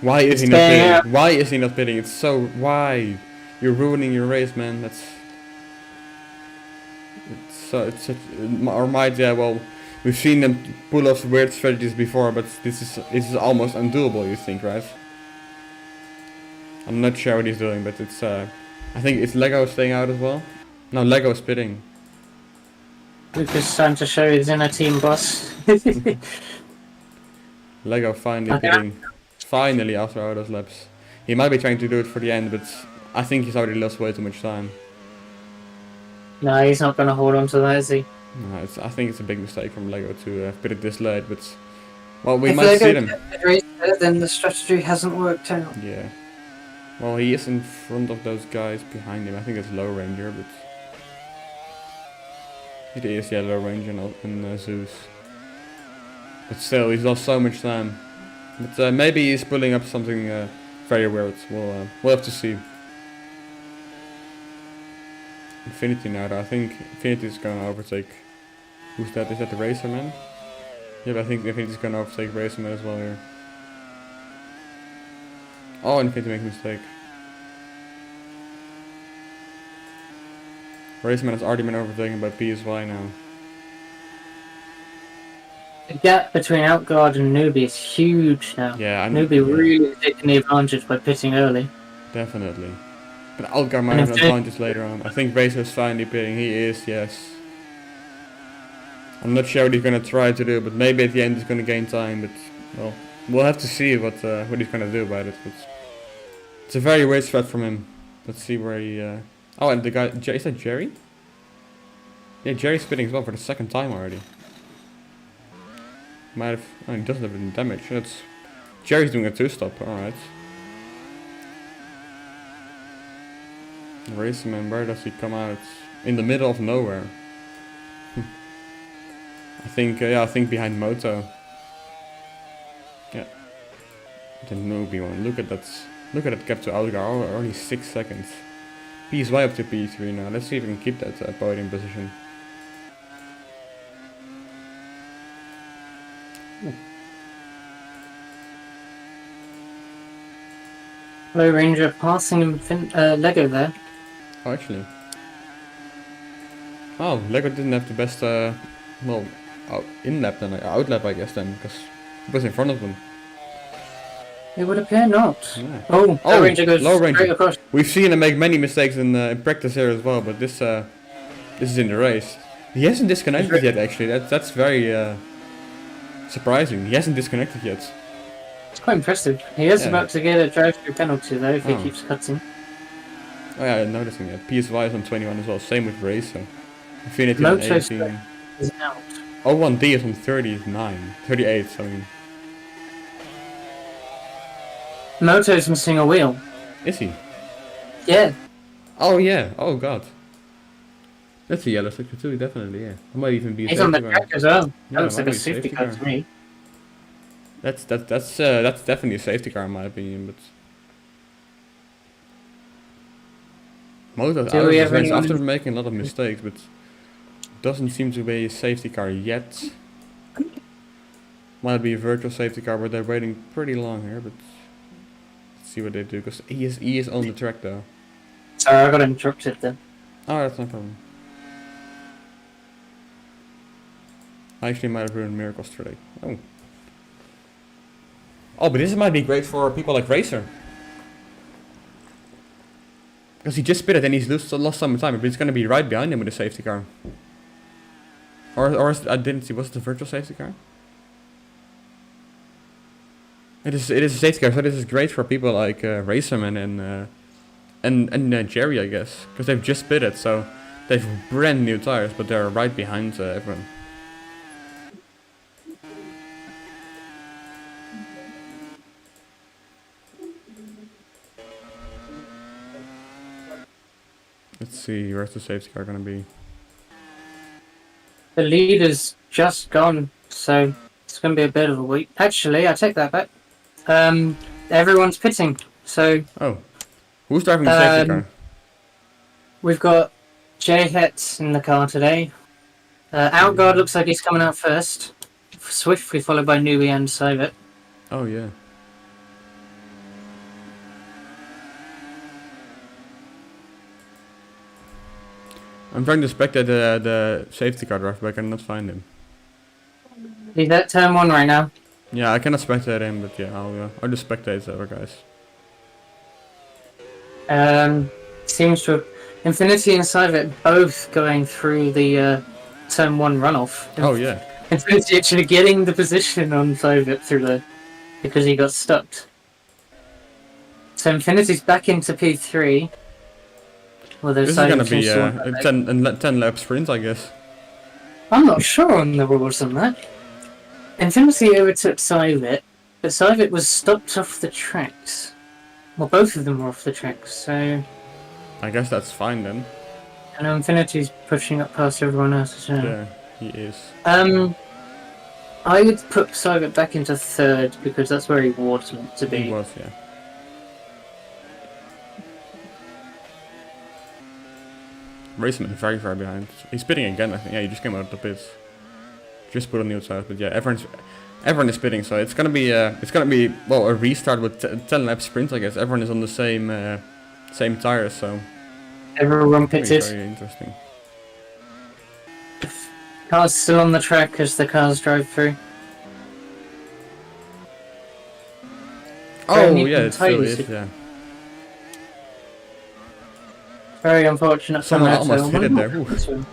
Why is he not pitting? Why is he not pitting? It's so... Why? You're ruining your race, man. That's... It's such... Or might, yeah, well... We've seen them pull off weird strategies before, but this is almost undoable, you think, right? I'm not sure what he's doing, but it's... I think it's Lego staying out as well. No, Lego spitting. Lucas trying to show his inner team boss. Lego finally pitting. Finally, after all those laps. He might be trying to do it for the end, but I think he's already lost way too much time. No, he's not going to hold on to that, is he? No, I think it's a big mistake from Lego to have pit it this late, but... Well, we might see them. Then the strategy hasn't worked out. Yeah. Well, he is in front of those guys behind him. I think it's Low Ranger, but... It is, yeah, Low Ranger and Zeus. But still, he's lost so much time. But maybe he's pulling up something very weird. We'll have to see. Infinity now, though. I think Infinity is going to overtake... Who's that? Is that the Racerman? Yeah, but I think Infinity is going to overtake Racerman as well here. Oh, Infinity make a mistake. Racerman has already been overtaken by PSY now. The gap between Outguard and Newbie is huge now. Yeah, Newbie really taking the advantage by pitting early. Definitely. But Outguard might have an advantage later on. I think Racer is finally pitting. He is, yes. I'm not sure what he's gonna try to do, but maybe at the end he's gonna gain time. But well, we'll have to see what he's gonna do about it. But it's a very weird strat from him. Let's see where he. Oh, and the guy is that Jerry? Yeah, Jerry's pitting as well for the second time already. Might have. Oh, he doesn't have any damage. That's Jerry's doing a 2-stop. All right. Racerman, where does he come out? In the middle of nowhere. I think, yeah, I think behind Moto. Yeah. The newbie one. Look at that gap to Outguard. Only 6 seconds. PSY up to P3 now. Let's see if we can keep that podium position. Low Ranger passing Lego there. Oh, actually. Oh, Lego didn't have the best, well, in-lap then, out-lap I guess then, because it was in front of them. It would appear not. Yeah. Oh, Low Ranger goes Low straight Ranger. across. We've seen him make many mistakes in practice here as well, but this is in the race. He hasn't disconnected yet actually, that's very surprising. He hasn't disconnected yet. It's quite impressive. He is about to get a drive-through penalty though if he keeps cutting. Oh yeah, I'm noticing it. PSY is on 21 as well, same with Racer. Infinity on Moto's 18. is out. O1D is on 39, 38, I mean. Moto's missing a wheel. Is he? Yeah. Oh yeah, oh god. That's a yellow sector too, definitely, yeah. It might even be a He's on the safety track car. as well. Yeah, That looks it like might a be safety car to me. That's definitely a safety car in my opinion, but Moto's out of this race after making a lot of mistakes, but doesn't seem to be a safety car yet. Might be a virtual safety car, but they're waiting pretty long here, but let's see what they do, because he is on the track though. Sorry, I got interrupted then. Oh, that's no problem. I actually might have ruined Miracle's today. Oh. Oh, but this might be great for people like Racer. Because he just spit it and he's lost some time, but it's going to be right behind him with a safety car. I didn't see, was it the virtual safety car? It is a safety car, so this is great for people like Racerman and Jerry, I guess. Because they've just spit it, so they've brand new tires, but they're right behind everyone. Let's see, where's the safety car gonna be? The leader's just gone, so it's going to be a bit of a week. Actually, I take that back. Everyone's pitting, so... Oh. Who's driving the safety car? We've got J-Het in the car today. Outguard looks like he's coming out first. Swiftly followed by Newbie and Sivert. Oh, yeah. I'm trying to spectate the safety car driver, but I cannot find him. He's at turn 1 right now. Yeah, I cannot spectate him, but yeah, I'll just spectate the other guys. Seems to have Infinity and Sivert both going through the turn 1 runoff. Oh, yeah. Infinity actually getting the position on Sivert through the... because he got stuck. So Infinity's back into P3. Well, This is gonna be a 10 lap sprint, I guess. I'm not sure on the rules on that. Infinity overtook Sivert, but Sivert was stopped off the tracks. Well, both of them were off the tracks, so... I guess that's fine then. And Infinity's pushing up past everyone else as well. Yeah, he is. I would put Sivert back into 3rd, because that's where he was meant to be. He was, yeah. Raceman is very far behind. He's pitting again, I think. Yeah, he just came out of the pits. Just put on the outside, but yeah, everyone is pitting, so it's gonna be well, a restart with 10 lap sprint, I guess. Everyone is on the same tires, so everyone pitted. Very interesting. Car's still on the track as the cars drive through. Oh yeah, it still is, yeah. Very unfortunate. Someone almost hit it there. Ooh. Let's see.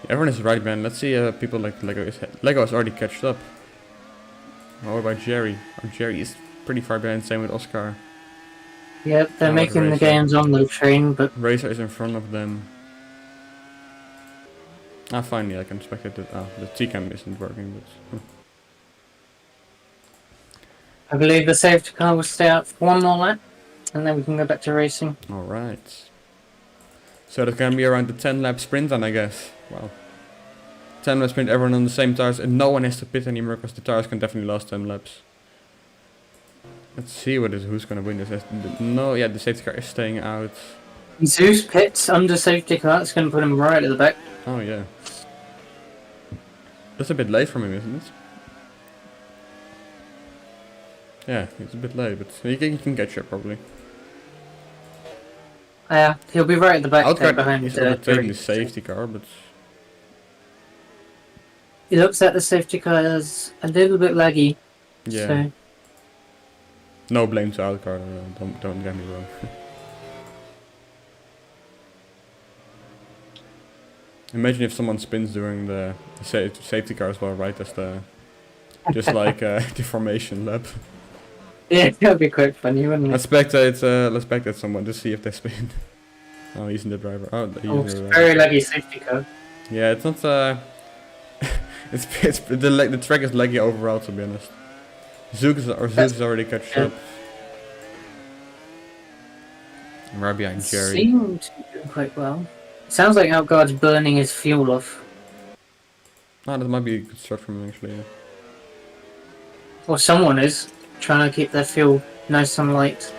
Everyone is right, man. Let's see people like Lego is already catched up. What about Jerry? Oh, Jerry is pretty far behind, same with Oscar. Yep, they're making the gains on the train, but... Racer is in front of them. Ah, finally I can spectate it. The T-cam isn't working, but... I believe the safety car will stay out for one more lap, and then we can go back to racing. Alright. So that's gonna be around the 10 lap sprint then, I guess. Wow. 10 lap sprint, everyone on the same tires, and no one has to pit anymore, because the tires can definitely last 10 laps. Let's see who's gonna win this. No, yeah, the safety car is staying out. Zeus pits under safety car, it's going to put him right at the back. Oh yeah. That's a bit late for him, isn't it? Yeah, it's a bit late, but he can catch up probably. Yeah, he'll be right at the back there behind he's overtaking the safety car, but... He looks at the safety car as a little bit laggy. Yeah. So. No blame to Outcar, don't get me wrong. Imagine if someone spins during the safety car as well, right? As the just like the formation lap. Yeah, that'd be quite funny, wouldn't it? Let's spectate someone to see if they spin. Oh, he's in the driver. Oh, it's very laggy safety car. Yeah, it's not. It's the track is laggy overall, to be honest. Zook is already catched up. I'm right behind Jerry. Seemed to do quite well. Sounds like Outguard's burning his fuel off. Ah, that might be a good start from him actually. Yeah. Or someone is trying to keep their fuel nice and light.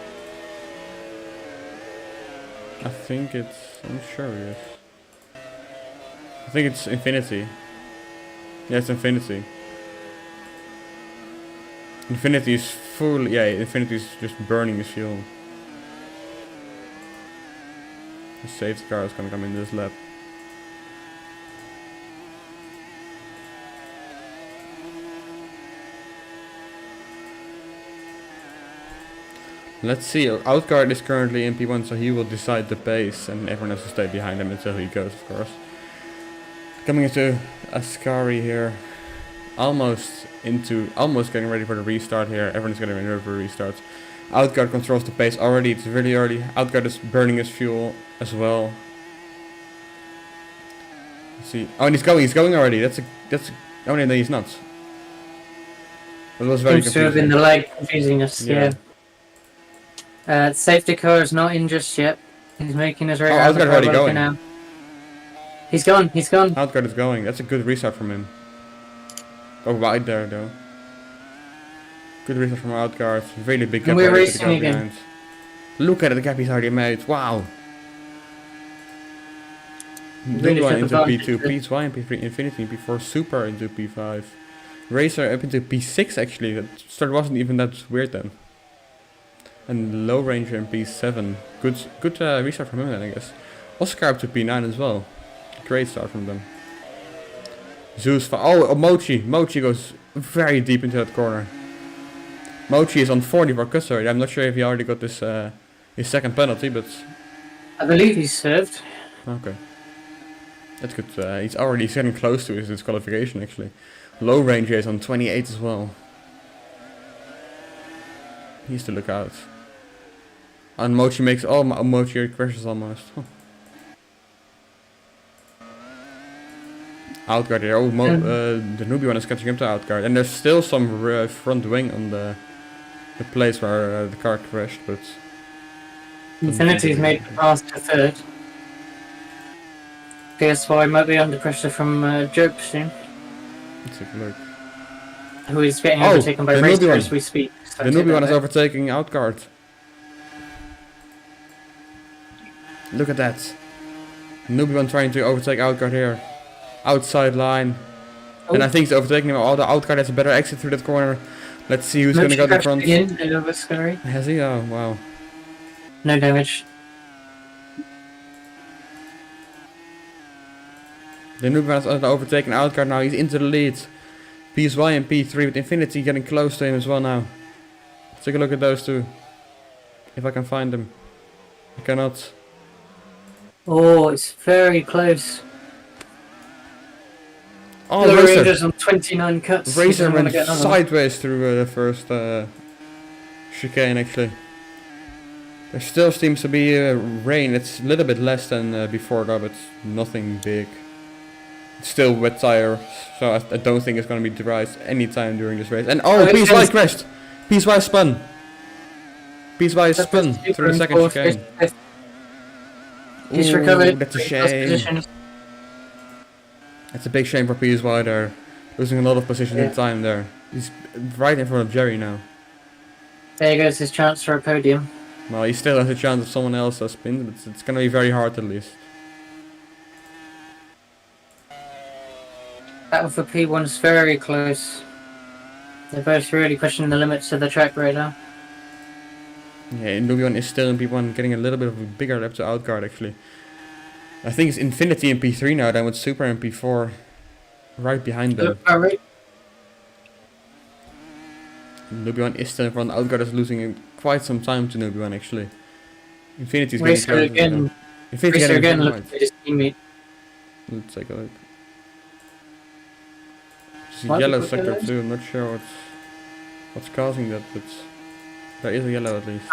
I think it's... I'm sure it is. I think it's Infinity. Yeah, it's Infinity. Infinity is full... Yeah, Infinity is just burning his fuel. The safety car is gonna come in this lap. Let's see, Outguard is currently in P1, so he will decide the pace, and everyone has to stay behind him until he goes, of course. Coming into Ascari here, almost getting ready for the restart here. Everyone's getting ready for restarts. Outguard controls the pace already, it's really early. Outguard is burning his fuel as well. Let's see, oh, and he's going already, oh no, he's not. That was very Seems to have been confusing. the lag confusing us, yeah. Safety car is not in just yet. He's making his way around the Outguard already car going. now. He's gone. Outguard is going, that's a good restart from him. Oh, wide there though. Good restart from Outguard, really big gap. And we're already to the racing gap again. behind. Look at the gap he's already made, wow! Really Dynamite took into advantage P2, of it. P3 and P3 Infinity, P4 Super into P5. Racer up into P6 actually, that start wasn't even that weird then. And Low Ranger in P7, good restart from him then I guess. Oscar up to P9 as well, great start from them. Zeus, Mochi goes very deep into that corner. Mochi is on 40 for cuts already, I'm not sure if he already got this his second penalty, but... I believe he's served. Okay. That's good, he's getting close to his disqualification actually. Low Ranger is on 28 as well. He needs to look out. And Mochi makes... Oh, Mochi crashes almost. Huh. Outguard here. Oh, the newbie one is catching up to Outguard. And there's still some front wing on the place where the car crashed, but... Infinity's made the pass to third. PS4 might be under pressure from Jope soon, Let's take a look. who is getting Oh, overtaken by the Racer newbie as one. we speak. So The newbie one is overtaking Outguard. Look at that. Newbie one trying to overtake Outguard here. Outside line. And I think he's overtaking him. Oh, the Outguard has a better exit through that corner. Let's see who's going to go to the front. Over Scurry. Has he? Oh, wow. No damage. The newbie one is overtaking Outguard now. He's into the lead. PSY and P3 with Infinity getting close to him as well now. Let's take a look at those two. If I can find them. I cannot. Oh, it's very close. Oh, The Racer. Ranger's on 29 cuts. He Racer doesn't wanna went get another one. sideways through the first chicane actually. There still seems to be rain. It's a little bit less than before though, but nothing big. It's still wet tire, so I don't think it's going to be dry anytime during this race. And oh, it PSY says- crashed! PSY spun! PSY spun through the second chicane. He's Ooh, recovered. that's a First shame. position. That's a big shame for PSY there. Losing a lot of position and time there. He's right in front of Jerry now. There goes his chance for a podium. Well, he still has a chance if someone else has spins, but it's gonna be very hard at least. Battle for P1's very close. They're both really pushing the limits of the track right now. Yeah, Nubian is still in P1, getting a little bit of a bigger lap to Outguard actually. I think it's Infinity in P3 now, then with Super in P4 right behind them. Alright. Nubian is still in front, Outguard is losing quite some time to Nubian actually. Infinity's getting Racer closer. again. Infinity Racer getting again right. looking at his teammate. Let's take a look. There's a Why yellow did we put sector those? too, I'm not sure what's causing that, but there is a yellow at least.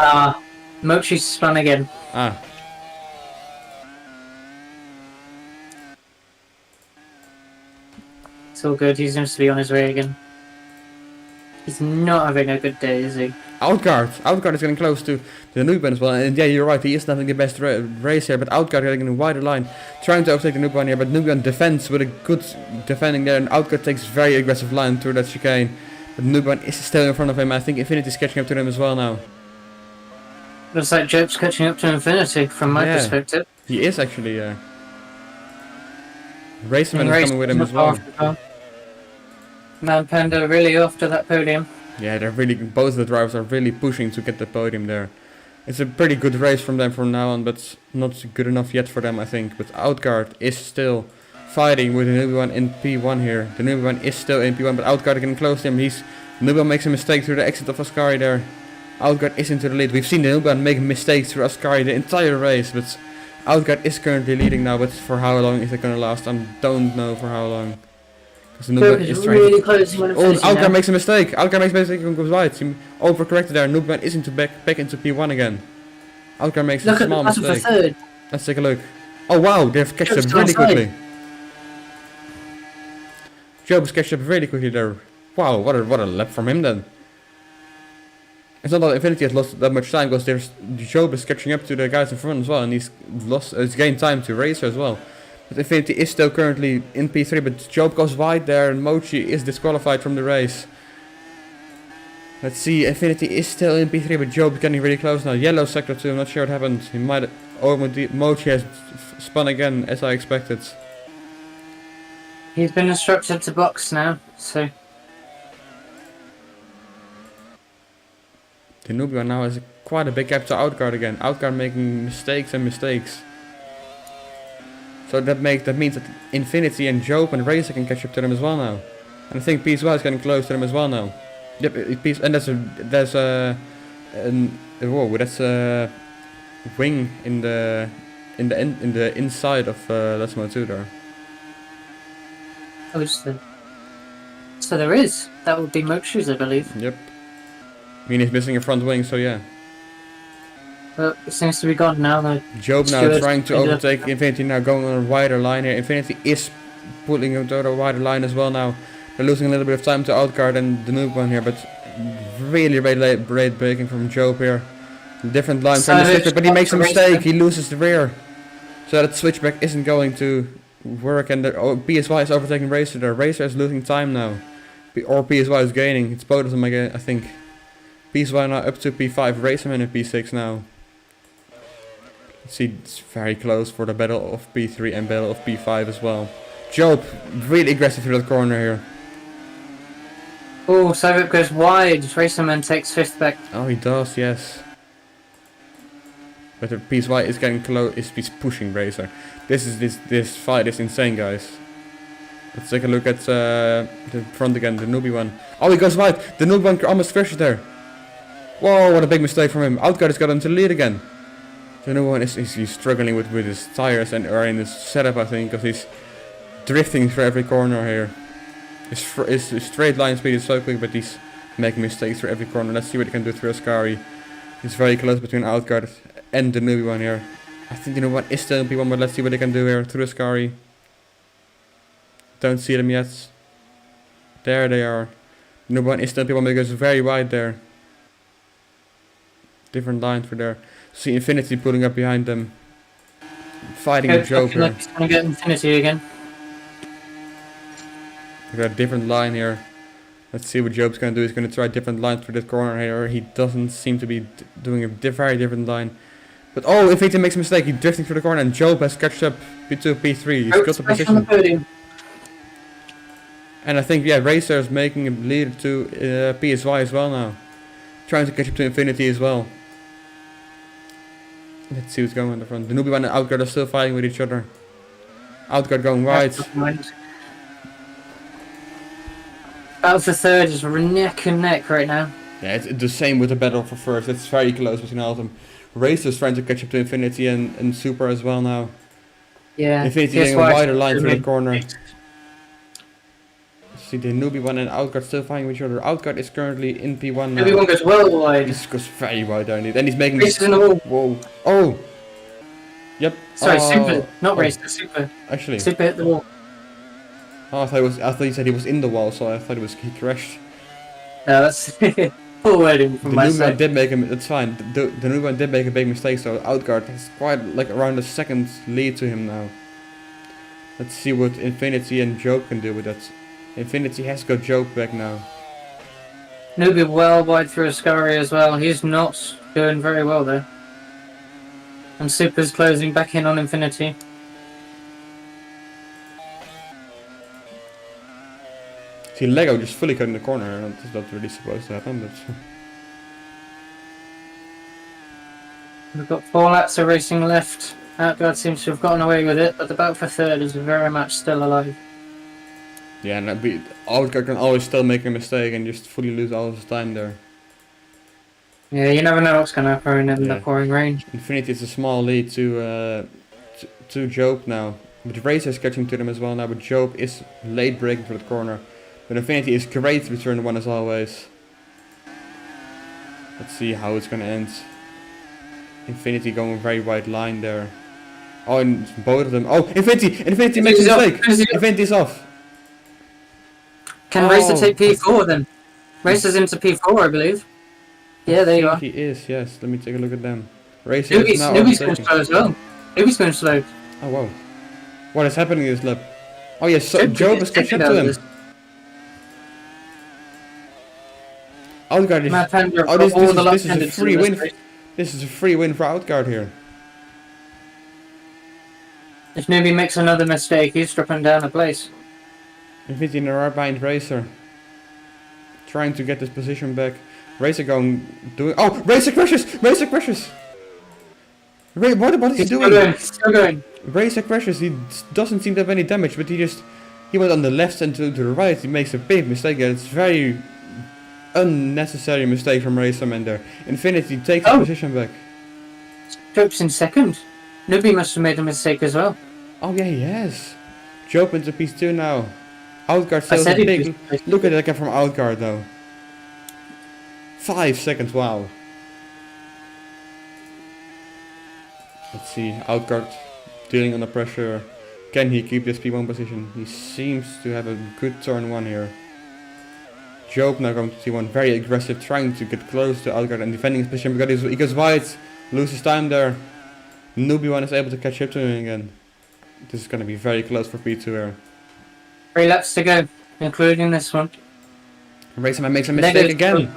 Mochi's spun again. Ah, It's all good, he seems to be on his way again. He's not having a good day, is he? Outguard is getting close to the Nubian as well, and yeah, you're right, he isn't having the best race here, but Outguard getting a wider line, trying to overtake the Nubian here, but Nubian defends with a good defending there, and Outguard takes very aggressive line through that chicane, but Nubian is still in front of him. I think Infinity's catching up to him as well now. Looks like Joke's catching up to Infinity from my Yeah. perspective. He is actually, Racerman And is Race coming with him as well. Man Panda really after that podium. Yeah, they're really, both of the drivers are really pushing to get the podium there. It's a pretty good race from them from now on, but not good enough yet for them, I think. But Outguard is still fighting with the newbie one in P1 here. The newbie one is still in P1, but Outguard getting close to him. The newbie one makes a mistake through the exit of Ascari there. Outguard is into the lead. We've seen the newbie one make mistakes through Ascari the entire race, but Outguard is currently leading now. But for how long is it going to last? I don't know for how long. Because the newbie is trying really to... close. Oh, Outguard makes a mistake. Outguard makes a mistake and goes wide. He overcorrected there. Newbie one is into back into P1 again. Outguard makes a small mistake. Third. Let's take a look. Oh wow, they've catched up Joke's really outside. quickly. Job's catched up really quickly there. Wow, what a lap from him then. It's not that Infinity has lost that much time, because Job is catching up to the guys in front as well, and he's gained time to race as well. But Infinity is still currently in P3, but Job goes wide there, and Mochi is disqualified from the race. Let's see, Infinity is still in P3, but Job is getting really close now. Yellow sector 2, I'm not sure what happened. He might... Oh, Mochi has spun again, as I expected. He's been instructed to box now, so... The newbie one now has quite a big gap to Outguard again. Outguard making mistakes and mistakes. So that means that Infinity and Job and Racer can catch up to them as well now. And I think PSY is getting close to them as well now. Yep, and that's a wing in the inside of Lesmo 2 there. Oh, so there is. That would be Mochi's, I believe. Yep. I mean, he's missing a front wing, so yeah. Well, it seems to be gone now. Though. Job now trying to overtake Infinity, now going on a wider line here. Infinity is pulling him to a wider line as well now. They're losing a little bit of time to Outguard and the noob one here, but really great braking from Job here. Different line from the switchback, but he makes a mistake. He loses the rear. So that switchback isn't going to work, and PSY is overtaking Racer there. Racer is losing time now. Or PSY is gaining. It's both of them again, I think. PSY now up to P5, Racerman in P6 now. Let's see, it's very close for the battle of P3 and battle of P5 as well. Job, really aggressive through that corner here. Oh, so it goes wide. Racerman takes 5th back. Oh, he does, yes. But the PSY is getting close, he's pushing Racer. This fight is insane, guys. Let's take a look at the front again, the newbie one. Oh, he goes wide. The newbie one almost crashes there. Whoa, what a big mistake from him. Outguard has got into the lead again. The newbie one he's struggling with his tires or in his setup, I think, because he's drifting through every corner here. His straight line speed is so quick, but he's making mistakes through every corner. Let's see what he can do through Ascari. He's very close between Outguard and the newbie one here. I think the newbie one is still in P1, but let's see what they can do here through Ascari. Don't see them yet. There they are. The newbie one is still in P1, but it goes very wide there. Different line for there. See Infinity pulling up behind them. Fighting with Joker. Like he's gonna get Infinity again. We got a different line here. Let's see what Job's gonna do. He's gonna try a different line through this corner here. He doesn't seem to be doing a very different line. But oh, Infinity makes a mistake. He's drifting through the corner, and Job has catched up to P3. He's got the position. And I think, yeah, Racer is making a lead to PSY as well now. Trying to catch up to Infinity as well. Let's see what's going on in the front. The newbie one and Outguard are still fighting with each other. Outguard going wide. Battle for third is neck and neck right now. Yeah, it's the same with the battle for first. It's very close between all of them. Racer's trying to catch up to Infinity and Super as well now. Yeah. Infinity getting a wider line through the corner. See the newbie one and Outguard still fighting with each other. Outguard is currently in P1 now. Newbie one goes well wide. He goes very wide down it. And he's making Racer's in the wall. Whoa. Oh! Yep. Sorry, oh. Super. Not Racer, Super. Actually. Super hit the wall. Oh, I thought he said he was in the wall, so I thought he crashed. No, that's full wording from my side. Did make him, it's fine. The newbie one did make a big mistake, so Outguard has quite like around a second lead to him now. Let's see what Infinity and Job can do with that. Infinity has got Job back now. Newbie well wide through Ascari as well. He's not doing very well there. And Super's closing back in on Infinity. See, Lego just fully cut in the corner. That's not really supposed to happen, but... We've got 4 laps of racing left. Outguard seems to have gotten away with it, but the battle for third is very much still alive. Yeah, and Outguard can always still make a mistake and just fully lose all his time there. Yeah, you never know what's going to happen in the pouring rain. Infinity is a small lead to Job now. But Racer is catching to them as well now, but Job is late braking for the corner. But Infinity is great to turn 1 as always. Let's see how it's going to end. Infinity going a very wide line there. Oh, and both of them. Oh, Infinity! Infinity makes a mistake! Infinity's off! Can Racer take P4 then? Racer's into P4, I believe. Yeah, there you are. He is, yes. Let me take a look at them. Racer Newbie's is now going slow as well. Newbie's going slow. Oh, wow. What is happening in this lap? Oh, yes, so Job is catching up to him. Outguard is... this is a free win. This is a free win for Outguard here. If Newbie makes another mistake, he's dropping down a place. Infinity right behind Racer. Trying to get this position back. Racer doing... Oh! Racer crashes! Racer crashes! What is he doing? Still going. Racer crashes. He doesn't seem to have any damage, but he went on the left and to the right. He makes a big mistake there. It's very unnecessary mistake from Racerman there. Infinity takes the position back. Joke's in second. Newbie must have made a mistake as well. Oh yeah, he has. Job into P2 now. Outguard still a big... Look at that guy from Outguard though. 5 seconds, wow. Let's see, Outguard dealing under pressure. Can he keep this P1 position? He seems to have a good turn 1 here. Job now going to T1, very aggressive, trying to get close to Outguard and defending his position because he goes wide, loses time there. Newbie 1 is able to catch up to him again. This is going to be very close for P2 here. 3 laps to go, including this one. Racerman makes a mistake again.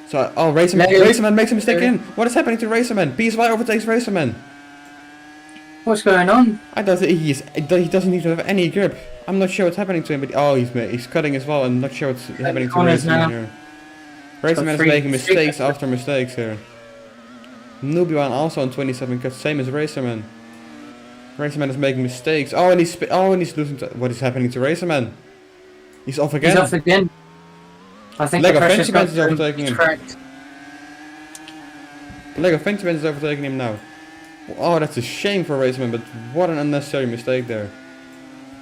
So, Racerman makes a mistake again. What is happening to Racerman? PSY overtakes Racerman. What's going on? I don't think he doesn't even have any grip. I'm not sure what's happening to him, but oh, he's cutting as well. I'm not sure what's happening to Racerman here. Racerman is making mistakes after mistakes here. Newbie 1 also on 27 cuts, same as Racerman. Racerman is making mistakes. Oh, and he's losing. What is happening to Racerman? He's off again. He's off again. I think Lego Fentyman is overtaking him. Correct. Lego Fentyman is overtaking him now. Oh, that's a shame for Racerman, but what an unnecessary mistake there.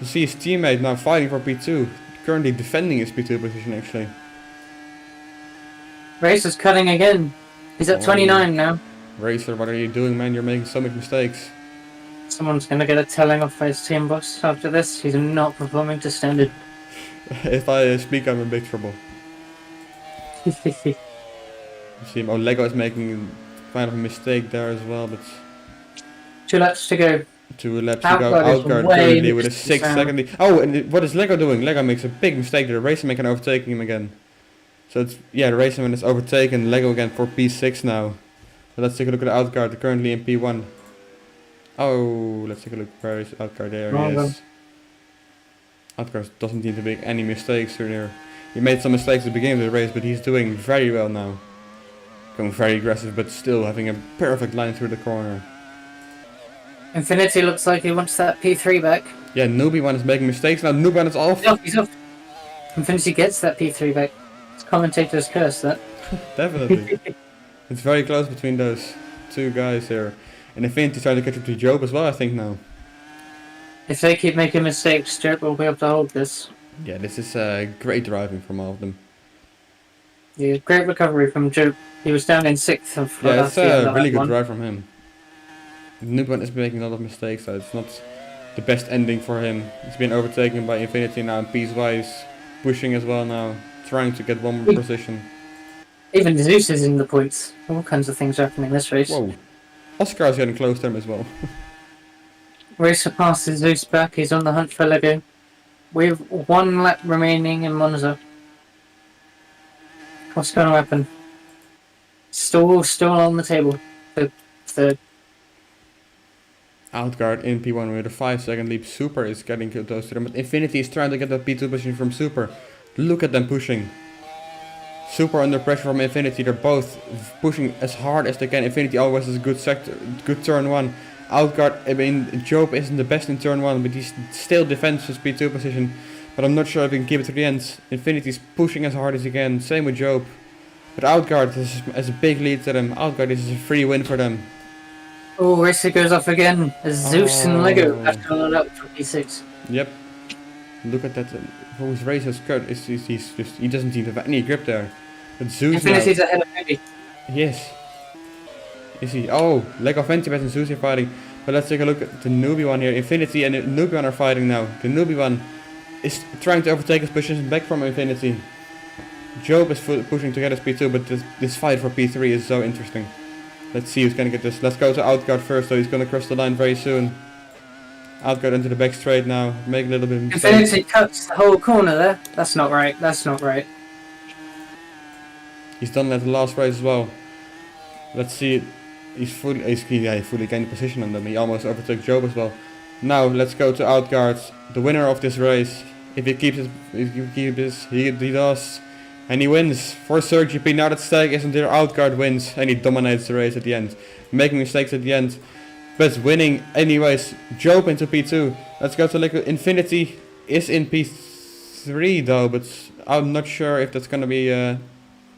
You see his teammate now fighting for P2, currently defending his P2 position actually. Racer's cutting again. He's at 29 now. Racer, what are you doing, man? You're making so many mistakes. Someone's gonna get a telling off his team boss after this. He's not performing to standard. If I speak, I'm in big trouble. You see him. Oh, Lego is making kind of a mistake there as well, but 2 laps to go. 2 laps to go. Outguard currently with a 6-second lead. Oh, and what is Lego doing? Lego makes a big mistake there. Racerman can overtake him again. So it's, yeah, the Racerman is overtaken. Lego again for P6 now. So let's take a look at Outguard, currently in P1. Oh, let's take a look. Where is Outguard? There he is. Outguard doesn't seem to make any mistakes here. He made some mistakes at the beginning of the race, but he's doing very well now. Going very aggressive, but still having a perfect line through the corner. Infinity looks like he wants that P3 back. Yeah, Newbie 1 is making mistakes now. Newbie 1 is off. He's off. Infinity gets that P3 back. It's commentator's curse, that. Definitely. It's very close between those 2 guys here. And Infinity trying to catch up to Job as well, I think now. If they keep making mistakes, Job will be able to hold this. Yeah, this is great driving from all of them. Yeah, great recovery from Job. He was down in 6th of yeah, it's a really good drive from him. Newbie is making a lot of mistakes, so it's not the best ending for him. He's been overtaken by Infinity now, and piecewise pushing as well now, trying to get one more position. Even Zeus is in the points. All kinds of things happening in this race. Whoa. Oscar is getting close to him as well. Racer passes Zeus back, he's on the hunt for Lego. We have 1 lap remaining in Monza. What's going to happen? Still on the table. The Outguard in P1 with a 5-second leap. Super is getting close to them, but Infinity is trying to get that P2 position from Super. Look at them pushing. Super under pressure from Infinity. They're both pushing as hard as they can. Infinity always has a good turn 1. Outguard, I mean, Job isn't the best in turn 1, but he still defends his P2 position. But I'm not sure if he can keep it to the end. Infinity's pushing as hard as he can. Same with Job. But Outguard has a big lead to them. Outguard is a free win for them. Oh, Racer goes off again. As Zeus and Lego have to load up for P6. Yep. Look at that. His Racer's cut. He doesn't seem to have any grip there. But Zeus Infinity's ahead of Eddie. Yes. Is he? Oh, Lego Fentibet and Zeus are fighting. But let's take a look at the newbie one here. Infinity and the newbie one are fighting now. The newbie one is trying to overtake his position back from Infinity. Job is pushing to get his P2, but this fight for P3 is so interesting. Let's see who's gonna get this. Let's go to Outguard first, so he's gonna cross the line very soon. Outguard into the back straight now, make a little bit of mistake. Infinity cuts the whole corner there. That's not right, that's not right. He's done that the last race as well. Let's see, he's fully gained position on them. He almost overtook Job as well. Now let's go to Outguard, the winner of this race. If he keeps it, he does. And he wins for Sir GP. Now that stake isn't there, Outguard wins and he dominates the race at the end. Making mistakes at the end, but winning anyways. Job into P2. Let's go to Liquid. Infinity is in P3 though, but I'm not sure if that's gonna be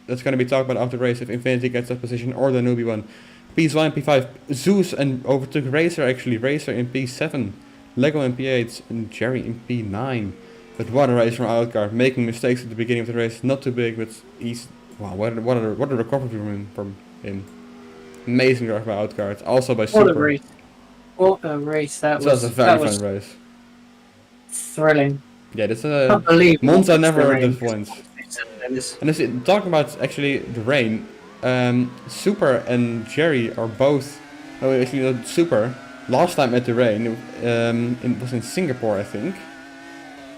talked about after the race, if Infinity gets that position or the newbie one. P1, P5, Zeus and overtook Racer actually. Racer in P7, Lego in P8 and Jerry in P9. But what a race from Outguard, making mistakes at the beginning of the race, not too big, but he's, wow, what a recovery from him. Amazing drive by Outguard, also by Super. What a race. What a race that was. That was a very fun race. Thrilling. Yeah, this Can't believe Monza never the heard rain. this once. And this, talking about actually the rain, Super and Jerry are both, actually Super, last time at the rain, it was in Singapore I think.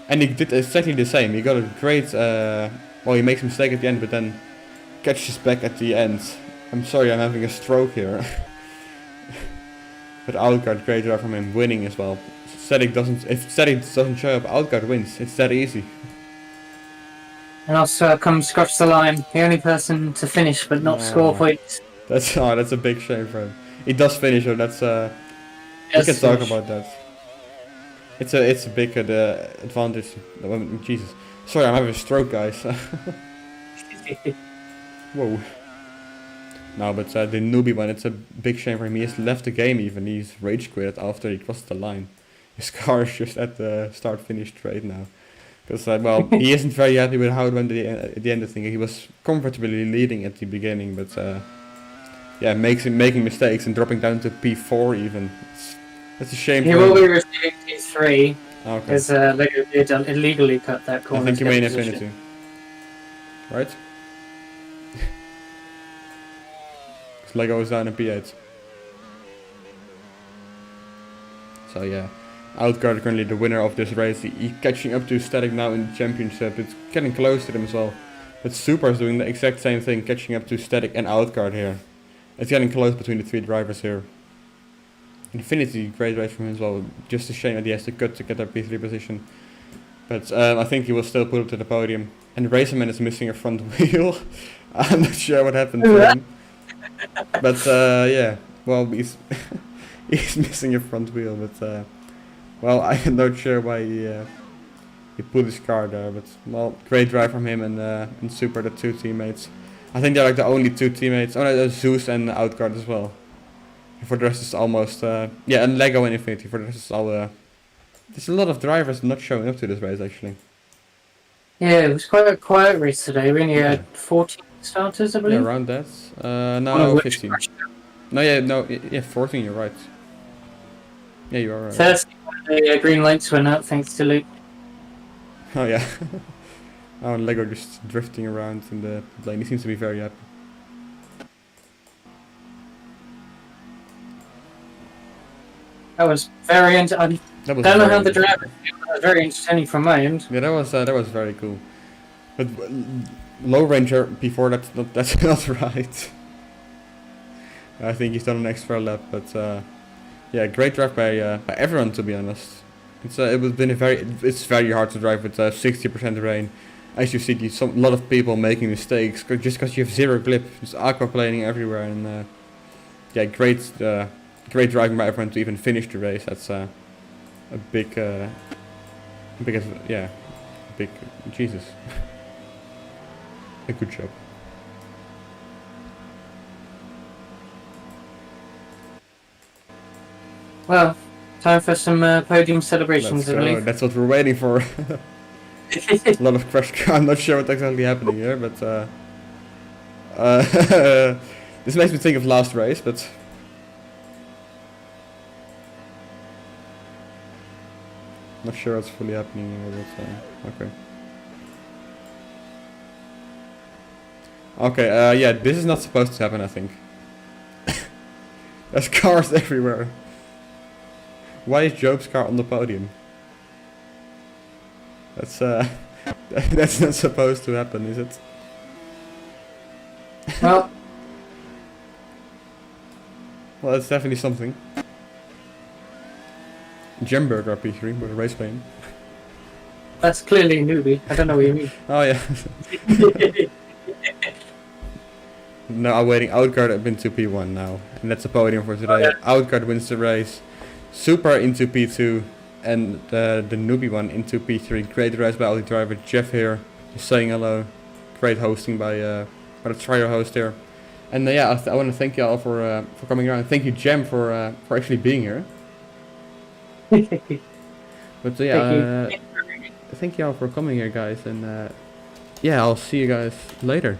And he did exactly the same. He got a great, well, he makes a mistake at the end, but then catches back at the end. I'm sorry, I'm having a stroke here. But Outguard, great drive from him, winning as well. If Static doesn't show up, Outguard wins. It's that easy. And also comes across the line, the only person to finish but not score points. That's a big shame for him. He does finish, so that's we can talk about that. It's a big advantage. Jesus, sorry, I'm having a stroke, guys. Whoa. No, but the newbie one, it's a big shame for him. He has left the game even. He's rage quit after he crossed the line. His car is just at the start-finish straight now. Because, well, he isn't very happy with how it went at the end of things. He was comfortably leading at the beginning, but yeah, making mistakes and dropping down to P4 even. That's a shame. He will be receiving P3 because okay. Lego did illegally cut that corner. I think you mean Infinity, right? Because Lego is down in P8. So yeah, Outguard currently the winner of this race. He's catching up to Static now in the championship. It's getting close to them as well. But Super is doing the exact same thing, catching up to Static and Outguard here. It's getting close between the three drivers here. Infinity, great race from him as well. Just a shame that he has to cut to get that P3 position. But I think he will still put it to the podium. And Racerman is missing a front wheel. I'm not sure what happened to him. But yeah, well, he's missing a front wheel. But well, I'm not sure why he put his car there. But well, great drive from him and Super, the two teammates. I think they're like the only two teammates. Oh no, there's Zeus and Outguard as well. For the rest is almost, yeah, and Lego and Infinity. For the rest is all, there's a lot of drivers not showing up to this race actually. Yeah, it was quite a quiet race today. We only had 14 starters, I believe. Yeah, around that. No, 15. Yeah, 14, you're right. Yeah, you are right. First, the green lights went out thanks to Luke. Oh yeah. Oh, and Lego just drifting around in the lane. He seems to be very happy. That was very entertaining. I don't know how the driver was very entertaining from my end. Yeah, that was very cool. But low ranger before that's not right. I think he's done an extra lap, but Yeah, great drive by everyone, to be honest. It's very hard to drive with 60% rain. As you see, a lot of people making mistakes just because you have zero grip, just aquaplaning everywhere, and yeah, great driving by everyone to even finish the race. That's a big, yeah, big Jesus. A good job. Well, time for some podium celebrations, Let's I go. believe. That's what we're waiting for. A lot of crash car. I'm not sure what's exactly happening here, but this makes me think of last race, but not sure what's fully happening here, but okay. Okay, yeah, this is not supposed to happen, I think. There's cars everywhere. Why is Job's car on the podium? That's that's not supposed to happen, is it? Well, Well, that's definitely something. Gemberger P3 with a race plane. that's clearly a newbie. I don't know what you mean. Oh yeah. No, I'm waiting. Outguard up into P1 now, and that's a podium for today. Oh, yeah. Outguard wins the race. Super into P2, and the newbie one into P3. Great race by Audi driver Jeff here, just saying hello. Great hosting by the trial host here. And yeah, I want to thank you all for coming around. Thank you, Jem, for actually being here. But yeah, thank you all for coming here, guys, and yeah, I'll see you guys later.